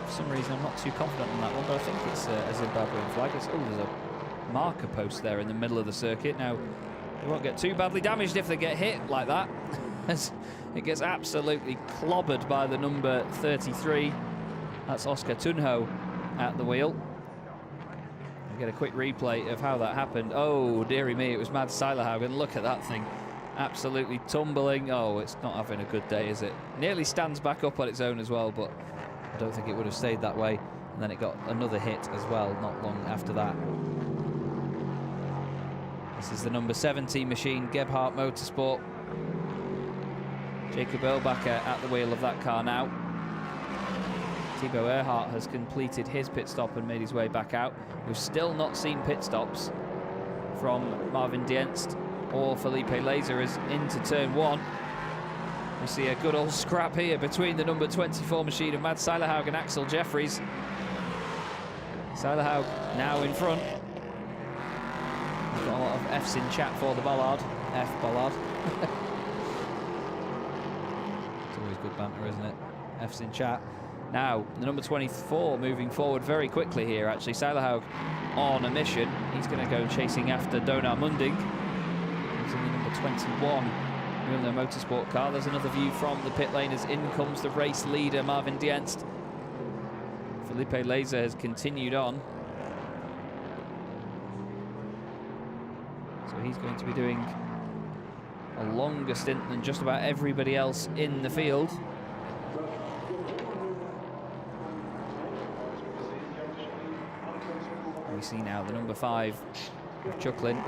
[SPEAKER 1] For some reason, I'm not too confident on that one, but I think it's a Zimbabwean flag. There's a marker post there in the middle of the circuit. Now, they won't get too badly damaged if they get hit like that. As it gets absolutely clobbered by the number 33. That's Oscar Tunho at the wheel. We'll get a quick replay of how that happened. Oh, dearie me, it was Mads Seilerhaugen. Look at that thing. Absolutely tumbling. Oh, it's not having a good day, is it? Nearly stands back up on its own as well, but I don't think it would have stayed that way. And then it got another hit as well not long after that. This is the number 17 machine, Gebhardt Motorsport. Jacob Erlbacher at the wheel of that car now. Thibaut Earhart has completed his pit stop and made his way back out. We've still not seen pit stops from Marvin Dienst or Felipe Laser as into turn 1. We see a good old scrap here between the number 24 machine of Mads Seilerhaug and Axel Jeffries. Seilerhaug now in front. We've got a lot of F's in chat for the Bollard. F Bollard. It's always good banter, isn't it? F's in chat. Now, the number 24 moving forward very quickly here, actually. Seilerhaug on a mission. He's going to go chasing after Donar Munding. He's in the number 21 Hyundai Motorsport car. There's another view from the pit lane as in comes the race leader, Marvin Dienst. Felipe Laser has continued on. So he's going to be doing a longer stint than just about everybody else in the field. We see now the number 5 of Chucklin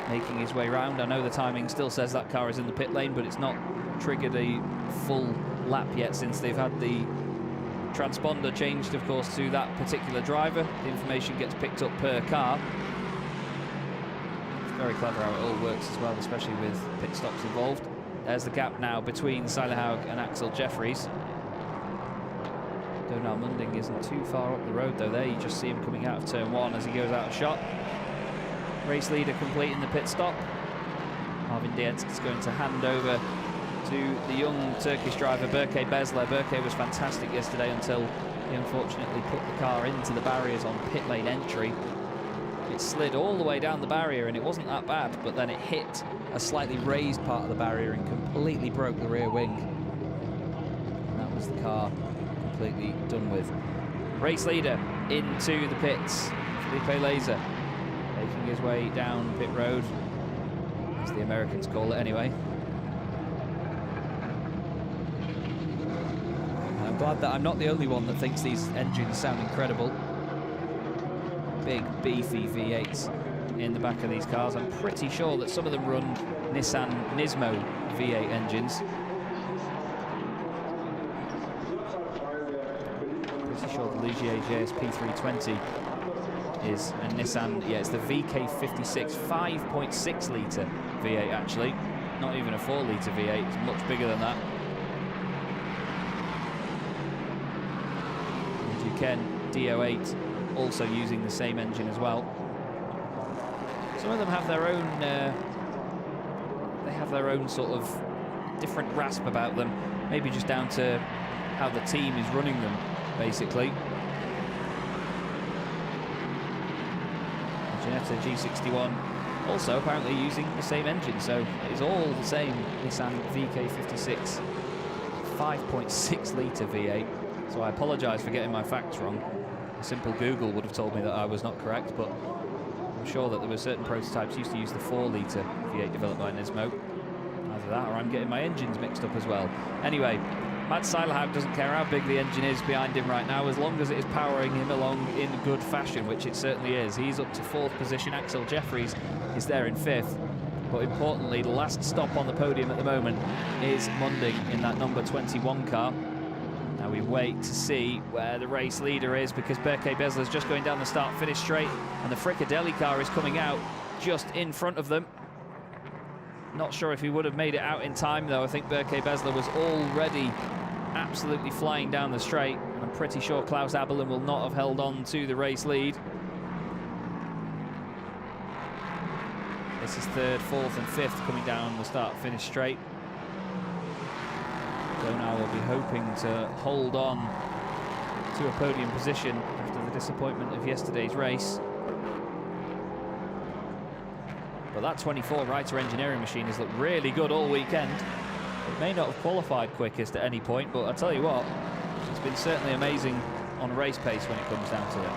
[SPEAKER 1] making his way round. I know the timing still says that car is in the pit lane, but it's not triggered a full lap yet since they've had the transponder changed, of course, to that particular driver. The information gets picked up per car. It's very clever how it all works as well, especially with pit stops involved. There's the gap now between Seilerhaug and Axel Jeffries. Donar Munding isn't too far up the road though. There you just see him coming out of turn 1 as he goes out of shot. Race leader completing the pit stop. Marvin Dienst is going to hand over to the young Turkish driver Berke Bezler. Berke was fantastic yesterday until he unfortunately put the car into the barriers on pit lane entry. It slid all the way down the barrier and it wasn't that bad, but then it hit a slightly raised part of the barrier and completely broke the rear wing. And that was the car completely done with. Race leader into the pits, Felipe Laser, making his way down pit road, as the Americans call it anyway. And I'm glad that I'm not the only one that thinks these engines sound incredible. Big beefy V8s in the back of these cars. I'm pretty sure that some of them run Nissan Nismo V8 engines. Pretty sure the Ligier JSP 320 is a Nissan, yeah, it's the VK56 5.6 litre V8 actually, not even a 4 litre V8, it's much bigger than that. And Duquesne DO8 also using the same engine as well. Some of them have their own, they have their own sort of different rasp about them, maybe just down to how the team is running them, basically. Ginetta G61 also apparently using the same engine, so it is all the same Nissan VK56 5.6 litre V8. So I apologise for getting my facts wrong. A simple Google would have told me that I was not correct, but I'm sure that there were certain prototypes used to use the 4 litre V8 developed by Nismo. Either that or I'm getting my engines mixed up as well. Anyway, Mads Seilerhaug doesn't care how big the engine is behind him right now, as long as it is powering him along in good fashion, which it certainly is. He's up to 4th position. Axel Jeffries is there in 5th. But importantly, the last stop on the podium at the moment is Munding in that number 21 car. Now we wait to see where the race leader is, because Berke Bezler's just going down the start-finish straight, and the Fricadelli car is coming out just in front of them. Not sure if he would have made it out in time, though. I think Berke Bezler was already absolutely flying down the straight, and I'm pretty sure Klaus Abelin will not have held on to the race lead. This is third, fourth and fifth coming down the start-finish straight. Donau will be hoping to hold on to a podium position after the disappointment of yesterday's race. But that 24 Reiter engineering machine has looked really good all weekend. It may not have qualified quickest at any point, but I tell you what, it's been certainly amazing on race pace when it comes down to it.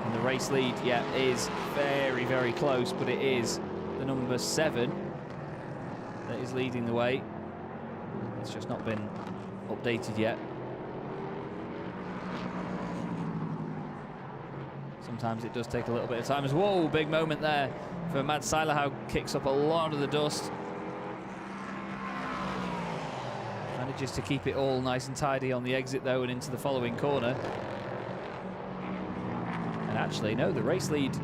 [SPEAKER 1] And the race lead, yeah, is very, very close, but it is the number 7 that is leading the way. It's just not been updated yet. Sometimes it does take a little bit of time. Whoa, big moment there for Mads Seilerhaug. Kicks up a lot of the dust. Manages to keep it all nice and tidy on the exit, though, and into the following corner. And actually, no, the race lead,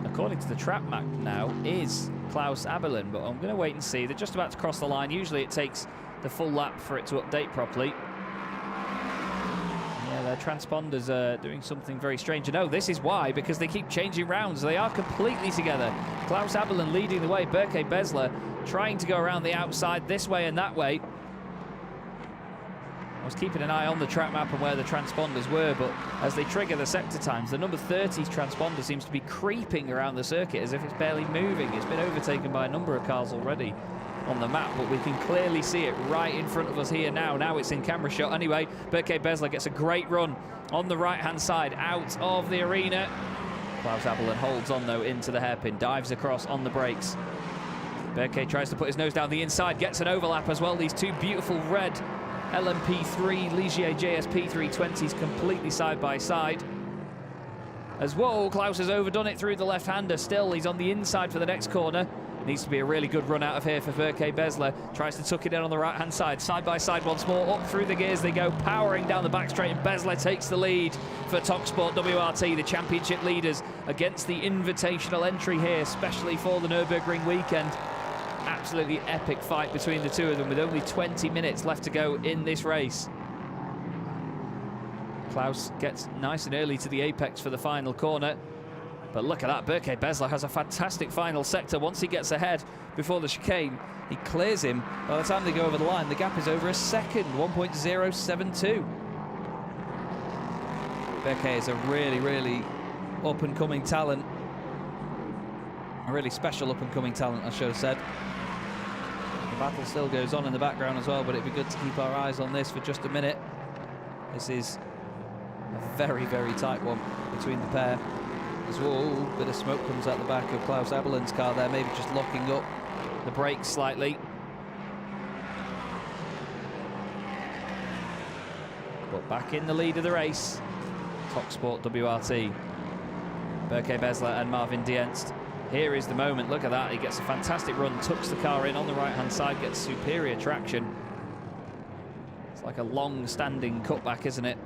[SPEAKER 1] according to the trap map now, is Klaus Abelin. But I'm going to wait and see. They're just about to cross the line. Usually it takes the full lap for it to update properly. Yeah, their transponders are doing something very strange. No, this is why, because they keep changing rounds. They are completely together. Klaus Abelin leading the way. Berke Bezler trying to go around the outside this way and that way. I was keeping an eye on the track map and where the transponders were, but as they trigger the sector times, the number 30's transponder seems to be creeping around the circuit as if it's barely moving. It's been overtaken by a number of cars already on the map, but we can clearly see it right in front of us here now. Now it's in camera shot. Anyway, Berke Bezler gets a great run on the right-hand side out of the arena. Klaus Abelin holds on, though, into the hairpin, dives across on the brakes. Berke tries to put his nose down the inside, gets an overlap as well. These two beautiful red LMP3 Ligier JSP 320s completely side by side. As whoa, Klaus has overdone it through the left-hander. Still, he's on the inside for the next corner. Needs to be a really good run out of here for Berke Bezler. Tries to tuck it in on the right-hand side. Side by side once more. Up through the gears they go, powering down the back straight, and Bezler takes the lead for TalkSport WRT, the championship leaders, against the invitational entry here, especially for the Nürburgring weekend. Absolutely epic fight between the two of them with only 20 minutes left to go in this race. Klaus gets nice and early to the apex for the final corner. But look at that, Berke Bezler has a fantastic final sector. Once he gets ahead before the chicane, he clears him. By the time they go over the line, the gap is over a second, 1.072. Berke is a really, really up-and-coming talent. A really special up-and-coming talent, I should have said. The battle still goes on in the background as well, but it'd be good to keep our eyes on this for just a minute. This is a very, very tight one between the pair. As well, a bit of smoke comes out the back of Klaus Abelin's car there, maybe just locking up the brakes slightly. But back in the lead of the race, TalkSport WRT. Berke Bezler and Marvin Dienst. Here is the moment, look at that, he gets a fantastic run, tucks the car in on the right-hand side, gets superior traction. It's like a long-standing cutback, isn't it?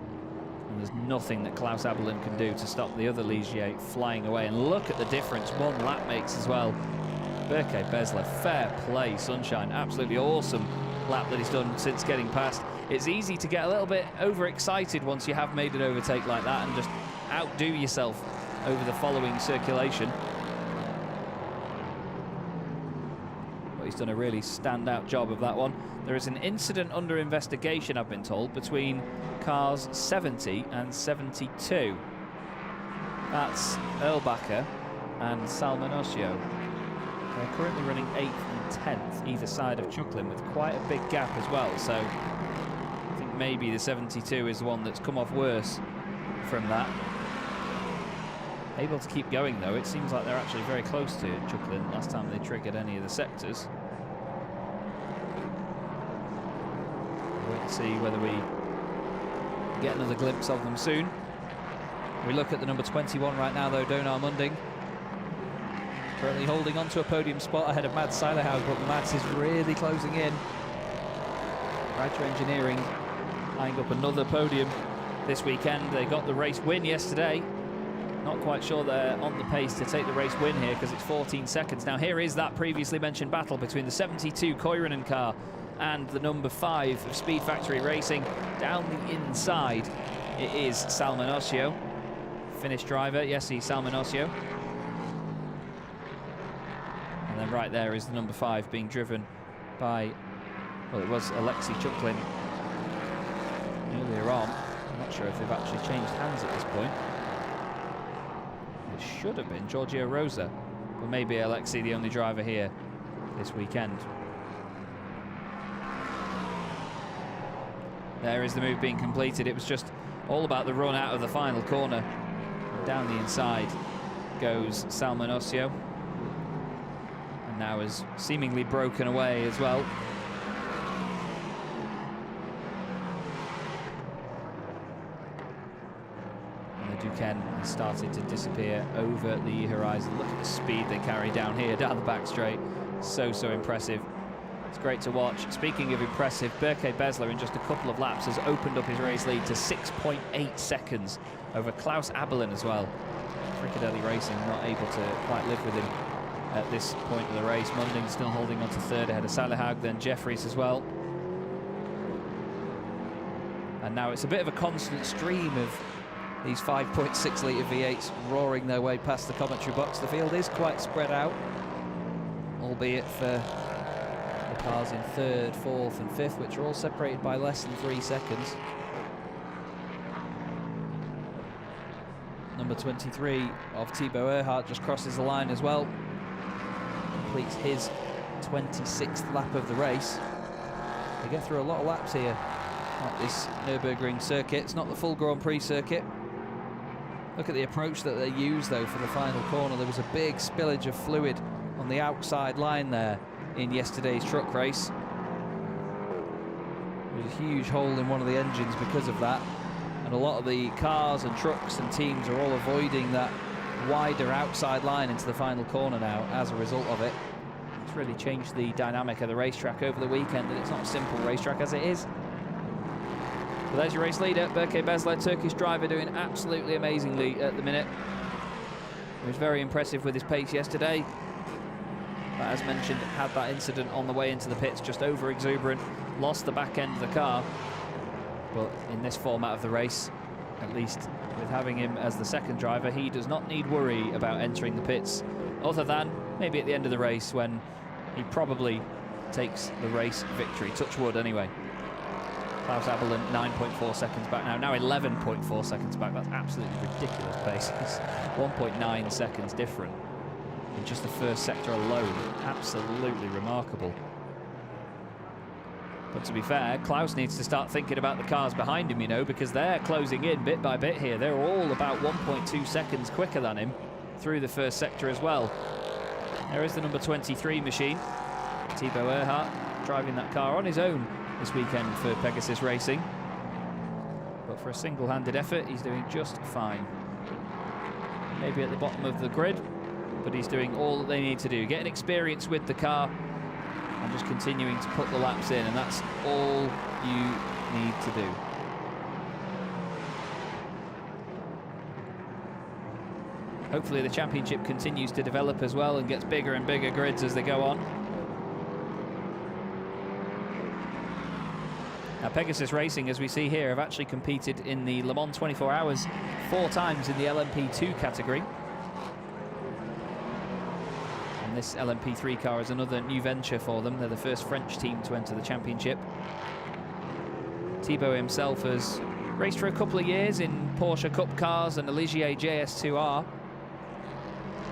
[SPEAKER 1] And there's nothing that Klaus Abelin can do to stop the other Ligier flying away. And look at the difference one lap makes as well. Berke Bezler, fair play, sunshine. Absolutely awesome lap that he's done since getting past. It's easy to get a little bit overexcited once you have made an overtake like that and just outdo yourself over the following circulation. But he's done a really standout job of that one. There is an incident under investigation, I've been told, between cars 70 and 72. That's Erlbacher and Salman Osio. They're currently running 8th and 10th either side of Chuklin with quite a big gap as well, so I think maybe the 72 is the one that's come off worse from that. Able to keep going though, it seems like they're actually very close to Chuklin last time they triggered any of the sectors. Wait to see whether we get another glimpse of them soon. We look at the number 21 right now though, Donar Munding. Currently holding on to a podium spot ahead of Mads Seilerhaug, but Mads is really closing in. Reiter Engineering eyeing up another podium this weekend. They got the race win yesterday. Not quite sure they're on the pace to take the race win here because it's 14 seconds. Now here is that previously mentioned battle between the 72 Creventic car and the number 5 of Speed Factory Racing. Down the inside, it is Salman Ossio, Finnish driver. Yes, he's Salman Ossio. And then right there is the number 5 being driven by, well, it was Alexei Chuklin earlier on. I'm not sure if they've actually changed hands at this point. It should have been Giorgio Rosa, but maybe Alexei the only driver here this weekend. There is the move being completed. It was just all about the run out of the final corner. And down the inside goes Salman Ossio. And now is seemingly broken away as well. And the Duquesne has started to disappear over the horizon. Look at the speed they carry down here, down the back straight. So impressive. It's great to watch. Speaking of impressive, Bezler in just a couple of laps has opened up his race lead to 6.8 seconds over Klaus Abelin as well. Fricadelli Racing not able to quite live with him at this point of the race. Munding still holding on to third ahead of Salihag, then Jeffries as well. And now it's a bit of a constant stream of these 5.6 litre V8s roaring their way past the commentary box. The field is quite spread out, albeit for cars in 3rd, 4th and 5th, which are all separated by less than 3 seconds. Number 23 of Thibaut Earhart just crosses the line as well. Completes his 26th lap of the race. They get through a lot of laps here at this Nürburgring circuit. It's not the full Grand Prix circuit. Look at the approach that they use though for the final corner. There was a big spillage of fluid on the outside line there in yesterday's truck race. There was a huge hole in one of the engines because of that, and a lot of the cars and trucks and teams are all avoiding that wider outside line into the final corner now as a result of it. It's really changed the dynamic of the racetrack over the weekend, and it's not a simple racetrack as it is. But there's your race leader, Berke Bezler, Turkish driver, doing absolutely amazingly at the minute. He was very impressive with his pace yesterday. But as mentioned, had that incident on the way into the pits, just over exuberant, lost the back end of the car. But in this format of the race, at least with having him as the second driver, he does not need worry about entering the pits, other than maybe at the end of the race when he probably takes the race victory. Touch wood anyway. Klaus Abelin 9.4 seconds back now 11.4 seconds back. That's absolutely ridiculous pace. It's 1.9 seconds different in just the first sector alone. Absolutely remarkable. But to be fair, Klaus needs to start thinking about the cars behind him, you know, because they're closing in bit by bit here. They're all about 1.2 seconds quicker than him through the first sector as well. There is the number 23 machine. Thibaut Earhart driving that car on his own this weekend for Pegasus Racing. But for a single-handed effort, he's doing just fine. Maybe at the bottom of the grid, but he's doing all that they need to do. Getting experience with the car and just continuing to put the laps in, and that's all you need to do. Hopefully the championship continues to develop as well and gets bigger and bigger grids as they go on. Now Pegasus Racing, as we see here, have actually competed in the Le Mans 24 Hours 4 times in the LMP2 category. And this LMP3 car is another new venture for them. They're the first French team to enter the championship. Thibaut himself has raced for a couple of years in Porsche Cup cars and a Ligier JS2R.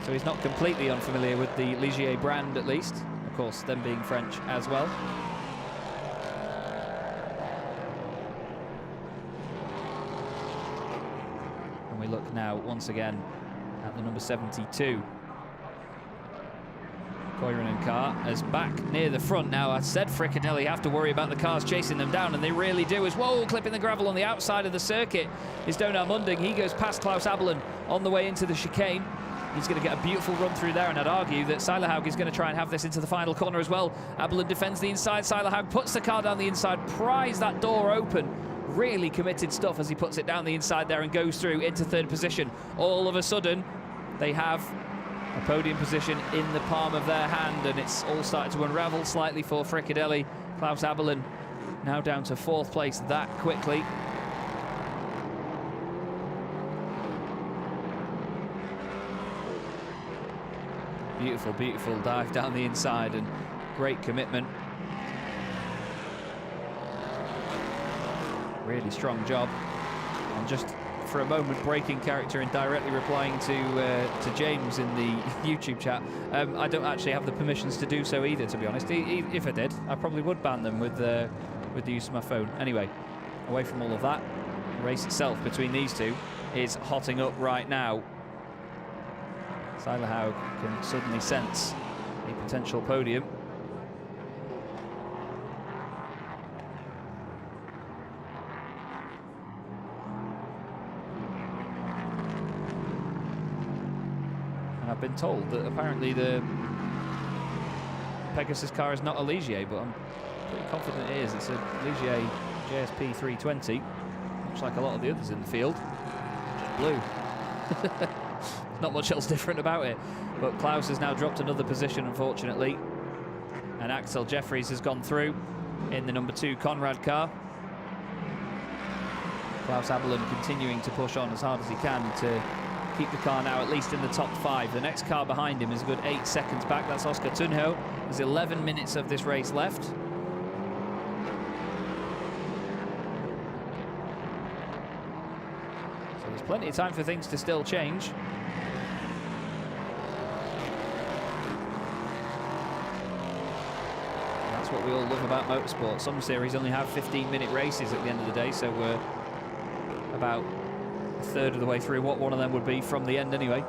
[SPEAKER 1] So he's not completely unfamiliar with the Ligier brand, at least. Of course, them being French as well. And we look now once again at the number 72. Creventic car is back near the front now. I said Fricadelli have to worry about the cars chasing them down, and they really do. As whoa, clipping the gravel on the outside of the circuit is Donar Munding. He goes past Klaus Abelin on the way into the chicane. He's going to get a beautiful run through there, and I'd argue that Salihag is going to try and have this into the final corner as well. Abelin defends the inside. Salihag puts the car down the inside, pries that door open, Really committed stuff as he puts it down the inside there and goes through into third position. All of a sudden, they have a podium position in the palm of their hand, and it's all starting to unravel slightly for Fricadelli. Klaus Abelin now down to fourth place that quickly. Beautiful, beautiful dive down the inside and great commitment. Really strong job. And just for a moment breaking character and directly replying to James in the YouTube chat. I don't actually have the permissions to do so either, to be honest. If I did, I probably would ban them with the use of my phone. Anyway, away from all of that, the race itself between these two is hotting up right now. Seilerhaug can suddenly sense a potential podium. And I've been told that apparently the Pegasus car is not a Ligier, but I'm pretty confident it is. It's a Ligier JSP 320, much like a lot of the others in the field. Blue. Not much else different about it. But Klaus has now dropped another position, unfortunately. And Axel Jeffries has gone through in the number 2 Conrad car. Klaus Abelin continuing to push on as hard as he can to keep the car now at least in the top 5. The next car behind him is a good 8 seconds back. That's Oscar Tunho. There's 11 minutes of this race left. So there's plenty of time for things to still change. That's what we all love about motorsport. Some series only have 15-minute races at the end of the day, so we're about a third of the way through what one of them would be from the end anyway,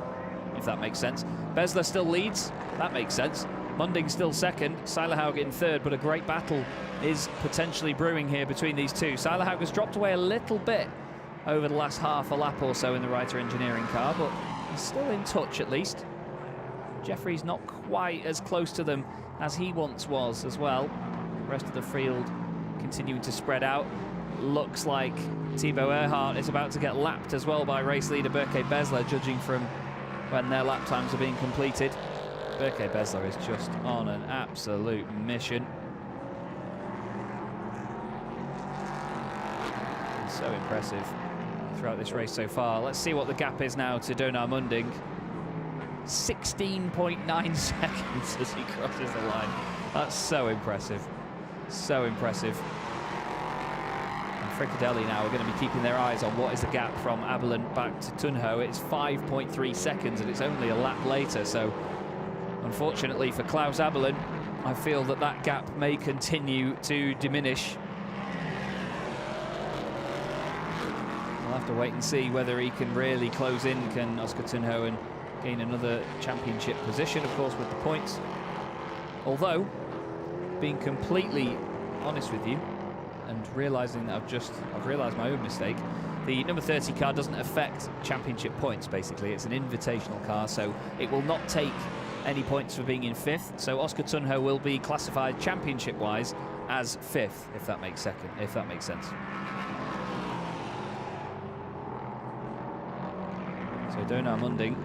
[SPEAKER 1] if that makes sense. Bezler still leads. That makes sense. Munding still second. Seilerhaug in third, but a great battle is potentially brewing here between these two. Seilerhaug has dropped away a little bit over the last half a lap or so in the Reiter Engineering car, but he's still in touch at least. Jeffrey's not quite as close to them as he once was as well. The rest of the field continuing to spread out. Looks like Thibaut Earhart is about to get lapped as well by race leader Berke Bezler, judging from when their lap times are being completed. Berke Bezler is just on an absolute mission. It's so impressive throughout this race so far. Let's see what the gap is now to Donar Munding. 16.9 seconds as he crosses the line. That's so impressive. So impressive. And Fricadelli now are going to be keeping their eyes on what is the gap from Abelin back to Tunho. It's 5.3 seconds and it's only a lap later, so unfortunately for Klaus Abelin, I feel that that gap may continue to diminish. We'll have to wait and see whether he can really close in, can Oscar Tunho, and gain another championship position, of course, with the points. Although, being completely honest with you, and realising that I've realised my own mistake, the number 30 car doesn't affect championship points, basically. It's an invitational car, so it will not take any points for being in 5th. So Oscar Tunho will be classified championship-wise as 5th, if that makes sense. So Donar Munding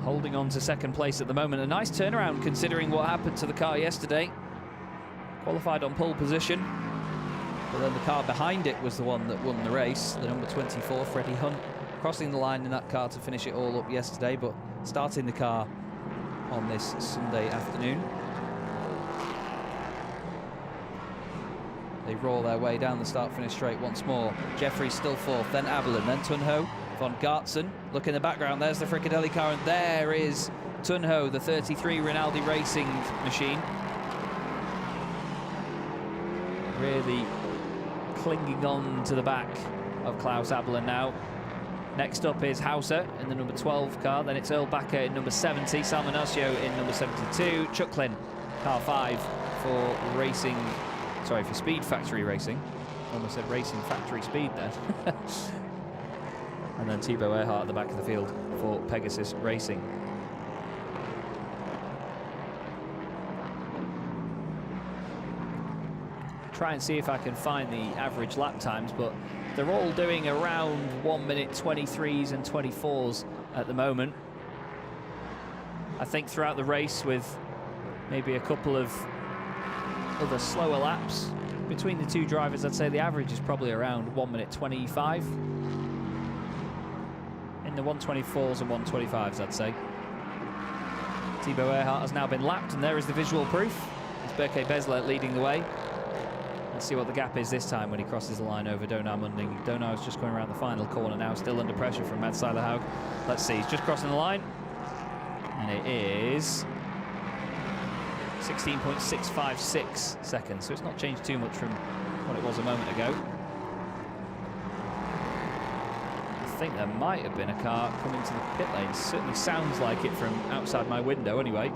[SPEAKER 1] holding on to second place at the moment. A nice turnaround considering what happened to the car yesterday. Qualified on pole position, but then the car behind it was the one that won the race. The number 24, Freddie Hunt, crossing the line in that car to finish it all up yesterday, but starting the car on this Sunday afternoon. They roar their way down the start-finish straight once more. Jeffrey still 4th, then Abelin, then Tunho. Von Gartzen, look in the background, there's the Fricadelli car, and there is Tunho, the 33 Rinaldi Racing machine. Really clinging on to the back of Klaus Abelin now. Next up is Hauser in the number 12 car, then it's Earl Backer in number 70, Salman Osio in number 72, Chucklin, car 5 for racing, sorry, for Speed Factory Racing. Almost said Racing Factory Speed there. And then Thibaut Earhart at the back of the field for Pegasus Racing. try and see if I can find the average lap times, but they're all doing around 1 minute 23s and 24s at the moment. I think throughout the race, with maybe a couple of other slower laps between the two drivers, I'd say the average is probably around 1 minute 25. In the 124s and 125s, I'd say. Thibaut Earhart has now been lapped, and there is the visual proof. It's Berke Bezler leading the way. Let's see what the gap is this time when he crosses the line over Donar Munding. Donar is just going around the final corner now, still under pressure from Mads Seilerhaug. Let's see, he's just crossing the line. And it is 16.656 seconds, so it's not changed too much from what it was a moment ago. I think there might have been a car coming to the pit lane. Certainly sounds like it from outside my window anyway.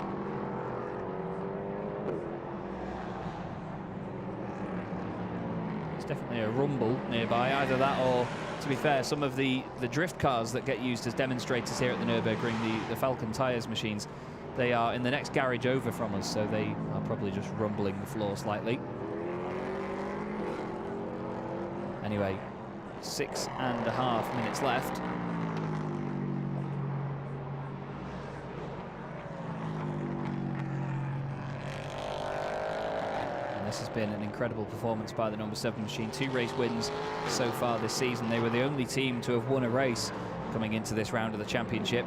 [SPEAKER 1] There's definitely a rumble nearby, either that or, to be fair, some of the drift cars that get used as demonstrators here at the Nürburgring, the Falcon tyres machines, they are in the next garage over from us, so they are probably just rumbling the floor slightly. Anyway, 6.5 minutes left. And this has been an incredible performance by the number 7 machine. 2 race wins so far this season. They were the only team to have won a race coming into this round of the championship.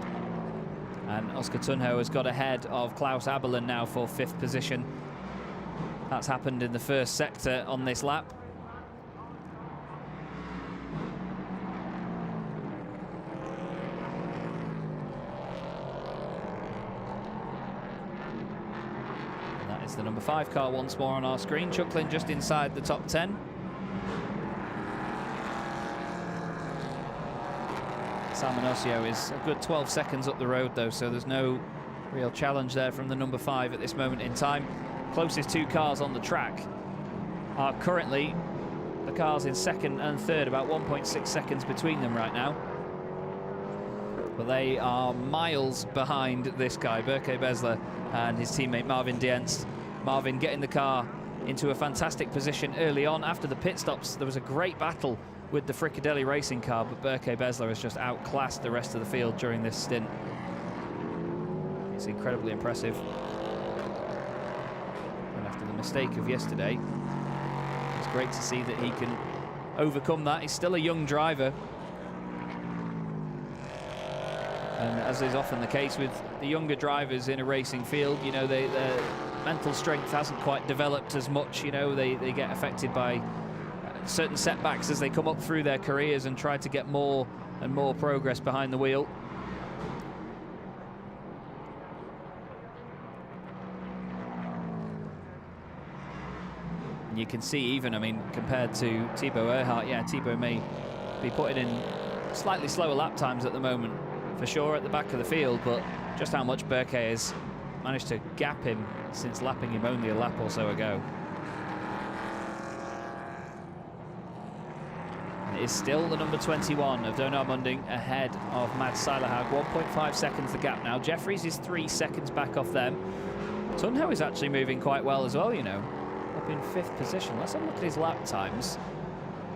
[SPEAKER 1] And Oscar Tunho has got ahead of Klaus Aberlin now for 5th position. That's happened in the first sector on this lap. The number 5 car once more on our screen, chuckling just inside the top 10. Salman Osio is a good 12 seconds up the road though, so there's no real challenge there from the number 5 at this moment in time. Closest 2 cars on the track are currently the cars in 2nd and 3rd, about 1.6 seconds between them right now. But they are miles behind this guy, Berke Bezler, and his teammate Marvin Dienst. Marvin getting the car into a fantastic position early on. After the pit stops, there was a great battle with the Fricadelli racing car, but Berke Bezler has just outclassed the rest of the field during this stint. It's incredibly impressive. And after the mistake of yesterday, it's great to see that he can overcome that. He's still a young driver. And as is often the case with the younger drivers in a racing field, you know, their mental strength hasn't quite developed as much. You know, they get affected by certain setbacks as they come up through their careers and try to get more and more progress behind the wheel. And you can see even, I mean, compared to Thibaut Earhart, yeah, Thibaut may be putting in slightly slower lap times at the moment, for sure, at the back of the field, but just how much Berke has managed to gap him since lapping him only a lap or so ago. And it is still the number 21 of Donar Munding ahead of Mads Seilerhaug. 1.5 seconds the gap now. Jeffries is 3 seconds back off them. Tunho is actually moving quite well as well, you know, up in 5th position. Let's have a look at his lap times.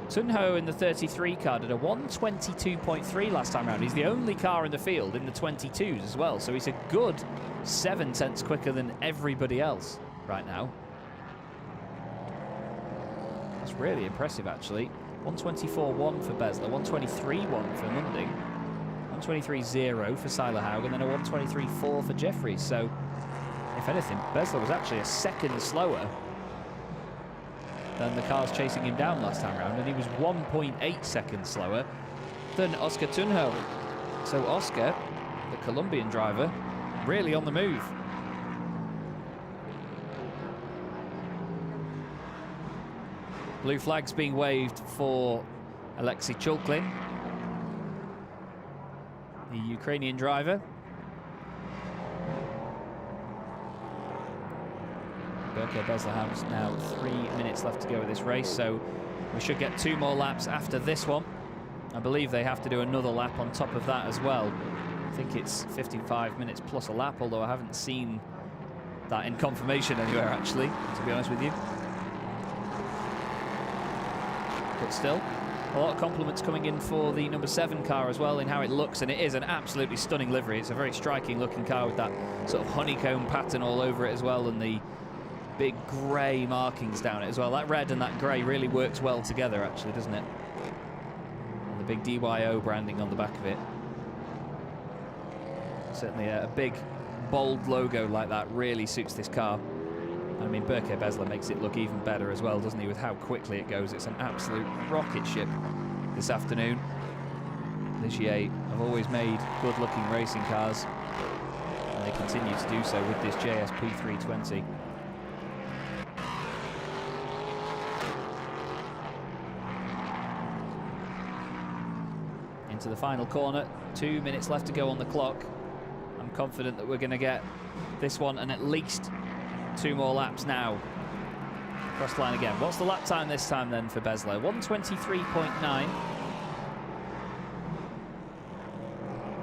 [SPEAKER 1] Tunho in the 33 car did a 1:22.3 last time around. He's the only car in the field in the 22s as well, so he's a good 7 tenths quicker than everybody else right now. That's really impressive, actually. 1:24.1 for Bezler, 1:23.1 for Munding, 1:23.0 for Seilerhaug, and then a 1:23.4 for Jeffries. So, if anything, Bezler was actually a second slower than the cars chasing him down last time around, and he was 1.8 seconds slower than Oscar Tunho. So Oscar, the Colombian driver, really on the move. Blue flags being waved for Alexei Chulklin, the Ukrainian driver. Berke Bezler has now 3 minutes left to go with this race, so we should get 2 more laps after this one. I believe they have to do another lap on top of that as well. I think it's 55 minutes plus a lap, although I haven't seen that in confirmation anywhere, actually, to be honest with you. but still. A lot of compliments coming in for the number 7 car as well in how it looks, and it is an absolutely stunning livery. It's a very striking looking car with that sort of honeycomb pattern all over it as well, and the big grey markings down it as well. That red and that grey really works well together actually, doesn't it? And the big DYO branding on the back of it. Certainly a big bold logo like that really suits this car. I mean, Berke Bezler makes it look even better as well, doesn't he, with how quickly it goes. It's an absolute rocket ship this afternoon. Ligier have always made good-looking racing cars, and they continue to do so with this JSP 320. Into the final corner, 2 minutes left to go on the clock. I'm confident that we're going to get this one and at least 2 more laps now. Cross the line again. What's the lap time this time then for Bezler? 1:23.9.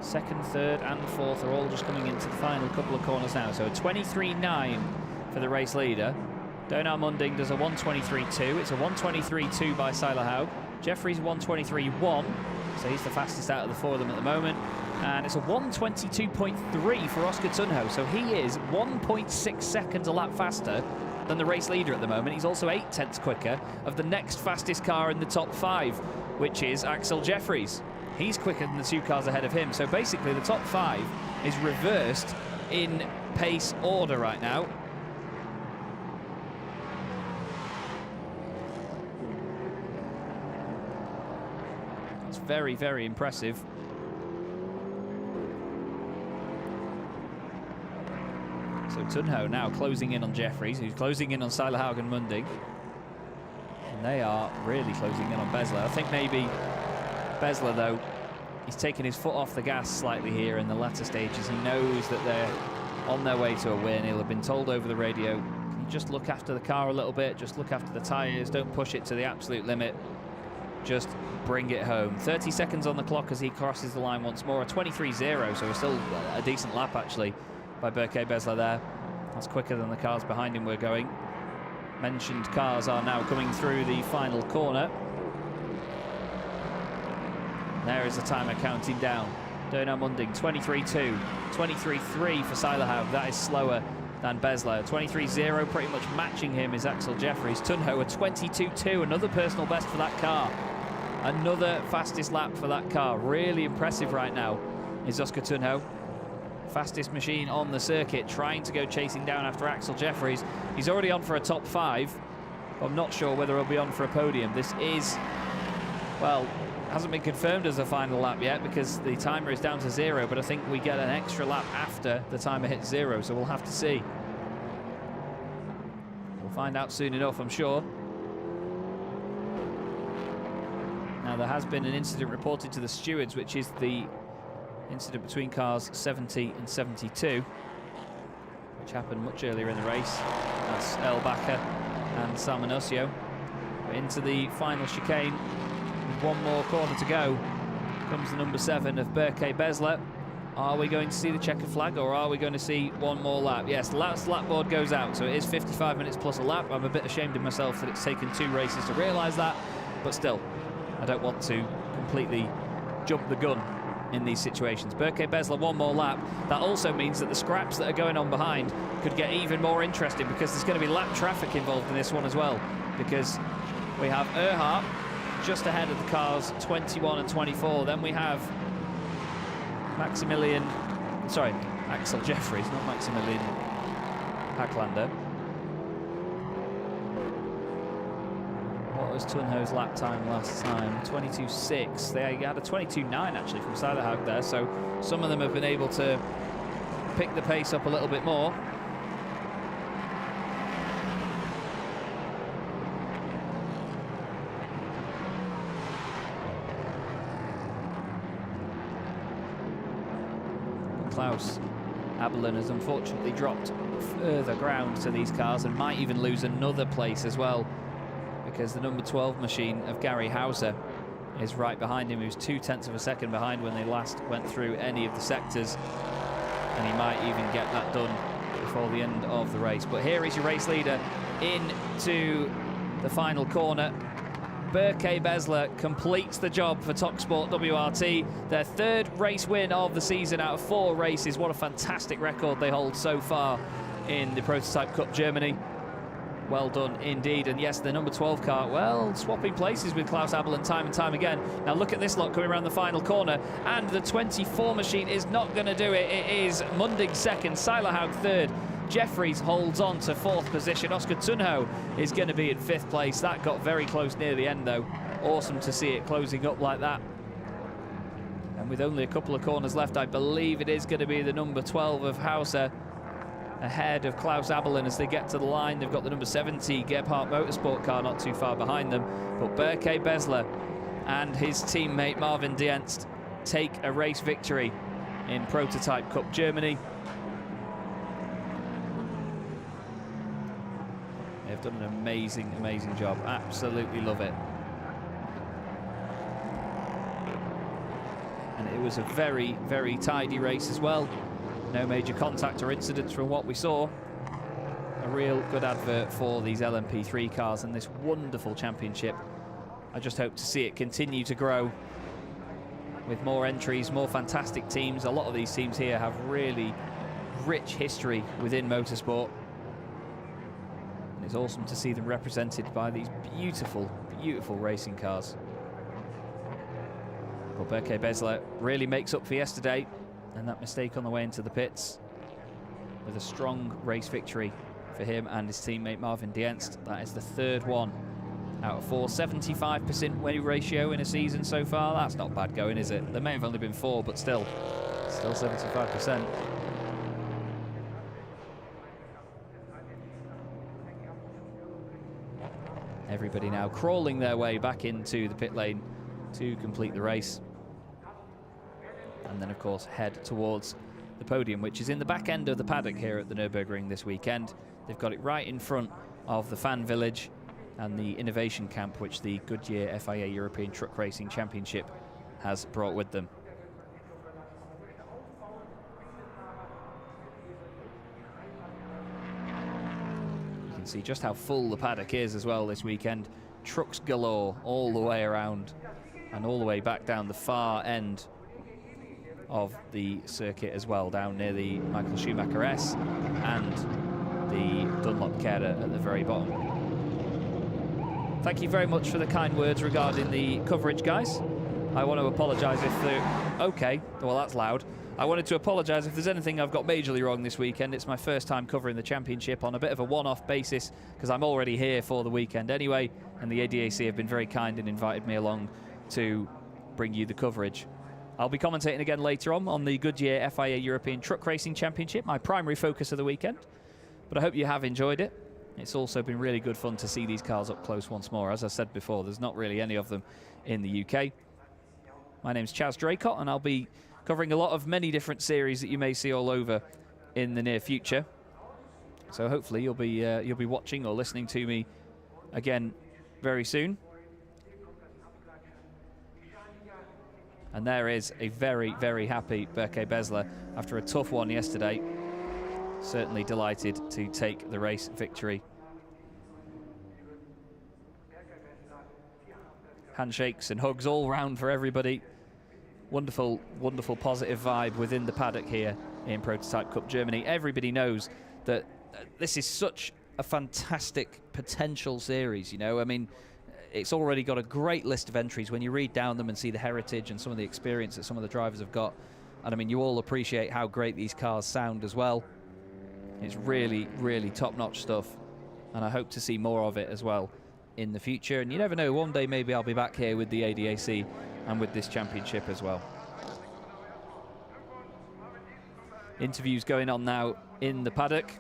[SPEAKER 1] Second, third and fourth are all just coming into the final couple of corners now. So a 23.9 for the race leader. Donar Munding does a 1:23.2. It's a 1:23.2 by Seiler Haug. Jeffries 1:23.1. So he's the fastest out of the 4 of them at the moment. And it's a 1:22.3 for Oscar Tunho. So he is 1.6 seconds a lap faster than the race leader at the moment. He's also 0.8 quicker of the next fastest car in the top 5, which is Axel Jeffries. He's quicker than the 2 cars ahead of him. So basically the top 5 is reversed in pace order right now. That's very, very impressive. So Tunho now closing in on Jeffries, who's closing in on Seiler Haug and Munding. And they are really closing in on Bezler. I think maybe Bezler, though, he's taken his foot off the gas slightly here in the latter stages. He knows that they're on their way to a win. He'll have been told over the radio, can you just look after the car a little bit, just look after the tyres, don't push it to the absolute limit, just bring it home. 30 seconds on the clock as he crosses the line once more. A 23.0, so still a decent lap actually by Berke Bezler there. That's quicker than the cars behind him were going. Mentioned cars are now coming through the final corner. There is the timer counting down. Donar Munding 23.2, 23.3 for Seiler Haug. That is slower than Bezler. 23.0, pretty much matching him, is Axel Jeffries. Tunho a 22.2, another personal best for that car. Another fastest lap for that car. Really impressive right now is Oscar Tunho. Fastest machine on the circuit, trying to go chasing down after Axel Jeffries. He's already on for a top 5. I'm not sure whether he'll be on for a podium. This is, well, hasn't been confirmed as a final lap yet because the timer is down to 0, but I think we get an extra lap after the timer hits 0, so we'll have to see. We'll find out soon enough, I'm sure. Now, there has been an incident reported to the stewards, which is the incident between cars 70 and 72, which happened much earlier in the race. That's El Bakker and Salman Osio. Into the final chicane with 1 more corner to go comes the number 7 of Berke Bezler. Are we going to see the checkered flag, or are we going to see 1 more lap? Yes, the last lap board goes out, so it is 55 minutes plus a lap. I'm a bit ashamed of myself that it's taken 2 races to realise that, but still, I don't want to completely jump the gun in these situations. Berke Bezler 1 more lap. That also means that the scraps that are going on behind could get even more interesting, because there's going to be lap traffic involved in this one as well, because we have Earhart just ahead of the cars 21 and 24. Then we have Axel Jeffries, not Maximilian Hacklander. What was Tunho's lap time last time? 22.6. They had a 22.9 actually from Seiler Haug there, so some of them have been able to pick the pace up a little bit more. Klaus Abelin has unfortunately dropped further ground to these cars and might even lose another place as well, because the number 12 machine of Gary Hauser is right behind him, who's 0.2 of a second behind when they last went through any of the sectors, and he might even get that done before the end of the race. But here is your race leader into the final corner. Berke Bezler completes the job for TalkSport WRT. Their third race win of the season out of 4 races. What a fantastic record they hold so far in the Prototype Cup Germany. Well done indeed. And yes, the number 12 car, well, swapping places with Klaus Abelin time and time again. Now look at this lot coming around the final corner, and the 24 machine is not going to do it. It is Munding second, Seilerhaug third. Jeffries holds on to 4th position. Oscar Tunho is going to be in 5th place. That got very close near the end, though. Awesome to see it closing up like that. And with only a couple of corners left, I believe it is going to be the number 12 of Hauser ahead of Klaus Abelin as they get to the line. They've got the number 70 Gebhardt Motorsport car not too far behind them. But Berke Bezler and his teammate Marvin Dienst take a race victory in Prototype Cup Germany. They've done an amazing, amazing job. Absolutely love it. And it was a very, very tidy race as well. No major contact or incidents from what we saw. A real good advert for these LMP3 cars and this wonderful championship. I just hope to see it continue to grow with more entries, more fantastic teams. A lot of these teams here have really rich history within motorsport. And it's awesome to see them represented by these beautiful, beautiful racing cars. But Berke Bezler really makes up for yesterday and that mistake on the way into the pits with a strong race victory for him and his teammate Marvin Dienst. That is the 3rd one out of 4. 75% win ratio in a season so far. That's not bad going, is it? There may have only been 4, but still 75%. Everybody now crawling their way back into the pit lane to complete the race. And then, of course, head towards the podium, which is in the back end of the paddock here at the Nürburgring this weekend. They've got it right in front of the fan village and the innovation camp, which the Goodyear FIA European Truck Racing Championship has brought with them. You can see just how full the paddock is as well this weekend. Trucks galore all the way around and all the way back down the far end of the circuit as well, down near the Michael Schumacher S and the Dunlop Kera at the very bottom. Thank you very much for the kind words regarding the coverage, guys. I want to apologise if okay, well that's loud. I wanted to apologise if there's anything I've got majorly wrong this weekend. It's my first time covering the championship on a bit of a one-off basis because I'm already here for the weekend anyway, and the ADAC have been very kind and invited me along to bring you the coverage. I'll be commentating again later on the Goodyear FIA European Truck Racing Championship, my primary focus of the weekend. But I hope you have enjoyed it. It's also been really good fun to see these cars up close once more. As I said before, there's not really any of them in the UK. My name's Chaz Draycott, and I'll be covering a lot of many different series that you may see all over in the near future. So hopefully you'll be watching or listening to me again very soon. And there is a very, very happy Berke Bezler after a tough one yesterday. Certainly delighted to take the race victory. Handshakes and hugs all round for everybody. Wonderful, wonderful positive vibe within the paddock here in Prototype Cup Germany. Everybody knows that this is such a fantastic potential series, you know. I mean, it's already got a great list of entries when you read down them and see the heritage and some of the experience that some of the drivers have got. And I mean, you all appreciate how great these cars sound as well. It's really, really top-notch stuff. And I hope to see more of it as well in the future. And you never know, one day maybe I'll be back here with the ADAC and with this championship as well. Interviews going on now in the paddock.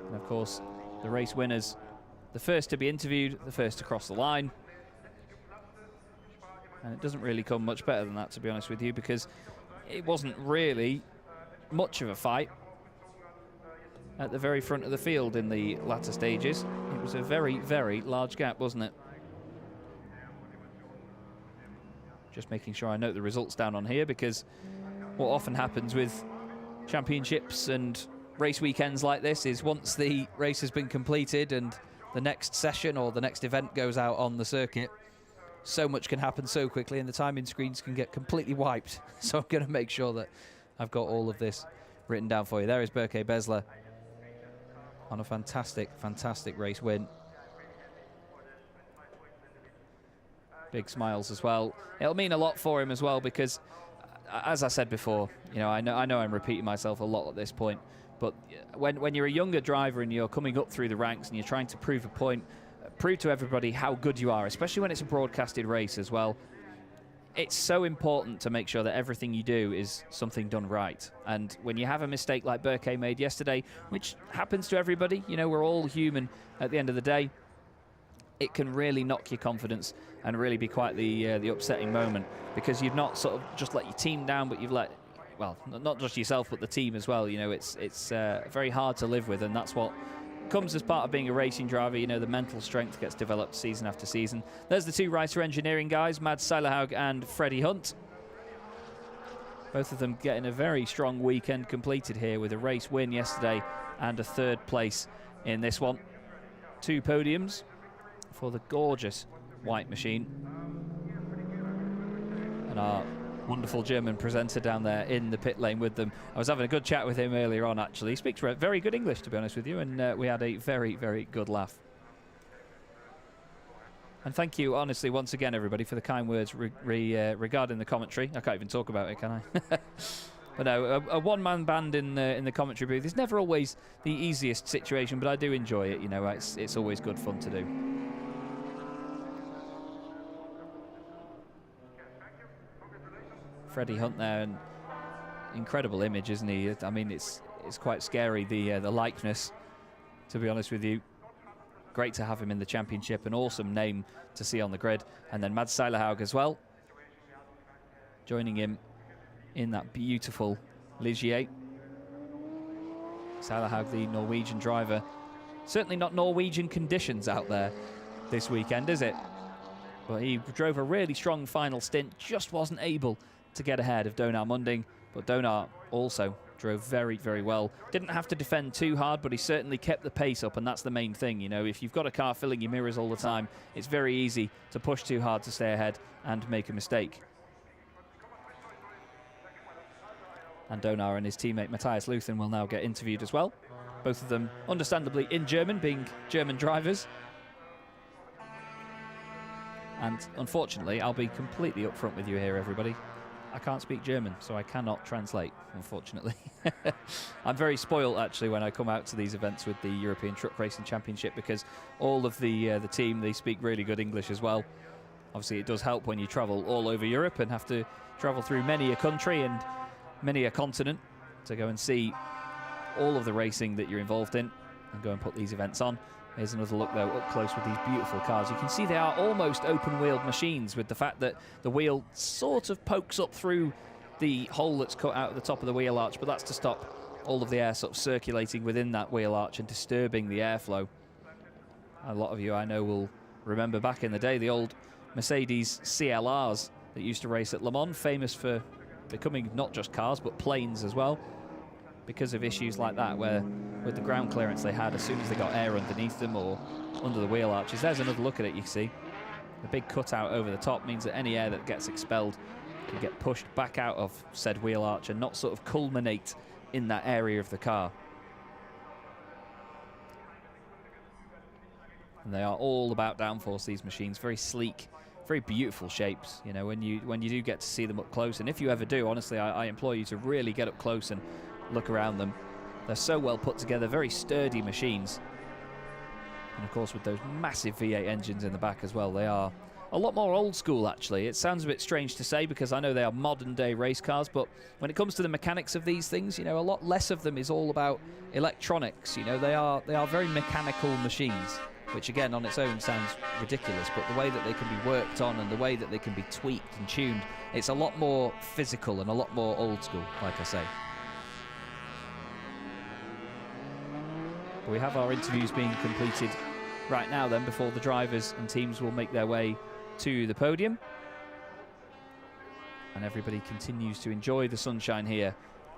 [SPEAKER 1] And of course, the race winners, the first to be interviewed, the first to cross the line. And it doesn't really come much better than that, to be honest with you, because it wasn't really much of a fight at the very front of the field in the latter stages. It was a very, very large gap, wasn't it? Just making sure I note the results down on here, because what often happens with championships and race weekends like this is once the race has been completed and the next session or the next event goes out on the circuit, so much can happen so quickly and the timing screens can get completely wiped. So I'm going to make sure that I've got all of this written down for you. There is Bezler on a fantastic, fantastic race win. Big smiles as well. It'll mean a lot for him as well because, as I said before, you know, I know I'm repeating myself a lot at this point, but when you're a younger driver and you're coming up through the ranks and you're trying to prove a point, prove to everybody how good you are, especially when it's a broadcasted race as well, it's so important to make sure that everything you do is something done right. And when you have a mistake like Burke made yesterday, which happens to everybody, you know, we're all human at the end of the day, it can really knock your confidence and really be quite the upsetting moment, because you've not sort of just let your team down, but you've let, well, not just yourself, but the team as well. You know, it's very hard to live with, and that's what comes as part of being a racing driver. You know, the mental strength gets developed season after season. There's the two Ricer Engineering guys, Mads Seilerhaug and Freddie Hunt. Both of them getting a very strong weekend completed here with a race win yesterday and a third place in this one. 2 podiums for the gorgeous white machine. And our wonderful German presenter down there in the pit lane with them. I was having a good chat with him earlier on, actually. He speaks very good English, to be honest with you, and we had a very, very good laugh. And thank you, honestly, once again, everybody, for the kind words regarding the commentary. I can't even talk about it, can I? But no, a one-man band in the commentary booth is never always the easiest situation, but I do enjoy it. You know, it's always good fun to do. Freddie Hunt there, and incredible image, isn't he? I mean, it's quite scary, the likeness, to be honest with you. Great to have him in the championship, an awesome name to see on the grid. And then Mads Seilerhaug as well, joining him in that beautiful Ligier. Seilerhaug, the Norwegian driver. Certainly not Norwegian conditions out there this weekend, is it? But he drove a really strong final stint, just wasn't able to get ahead of Donar Munding, but Donar also drove very, very well. Didn't have to defend too hard, but he certainly kept the pace up, and that's the main thing. You know, if you've got a car filling your mirrors all the time, it's very easy to push too hard to stay ahead and make a mistake. And Donar and his teammate Matthias Luthen will now get interviewed as well. Both of them, understandably, in German, being German drivers. And unfortunately, I'll be completely upfront with you here, everybody. I can't speak German, so I cannot translate, unfortunately. I'm very spoiled, actually, when I come out to these events with the European Truck Racing Championship, because all of the team, they speak really good English as well. Obviously, it does help when you travel all over Europe and have to travel through many a country and many a continent to go and see all of the racing that you're involved in and go and put these events on. Here's another look, though, up close with these beautiful cars. You can see they are almost open-wheeled machines, with the fact that the wheel sort of pokes up through the hole that's cut out at the top of the wheel arch, but that's to stop all of the air sort of circulating within that wheel arch and disturbing the airflow. A lot of you, I know, will remember back in the day the old Mercedes CLRs that used to race at Le Mans, famous for becoming not just cars, but planes as well, because of issues like that, where with the ground clearance they had, as soon as they got air underneath them or under the wheel arches. There's another look at it, you see. The big cutout over the top means that any air that gets expelled can get pushed back out of said wheel arch and not sort of culminate in that area of the car. And they are all about downforce, these machines. Very sleek, very beautiful shapes, you know, when you do get to see them up close. And if you ever do, honestly, I implore you to really get up close and look around them. They're so well put together, very sturdy machines. And of course, with those massive V8 engines in the back as well, they are a lot more old school, actually. It sounds a bit strange to say, because I know they are modern day race cars, but when it comes to the mechanics of these things, you know, a lot less of them is all about electronics. You know, they are very mechanical machines, which again on its own sounds ridiculous, but the way that they can be worked on and the way that they can be tweaked and tuned, it's a lot more physical and a lot more old school, like I say. We have our interviews being completed right now then, before the drivers and teams will make their way to the podium. And everybody continues to enjoy the sunshine here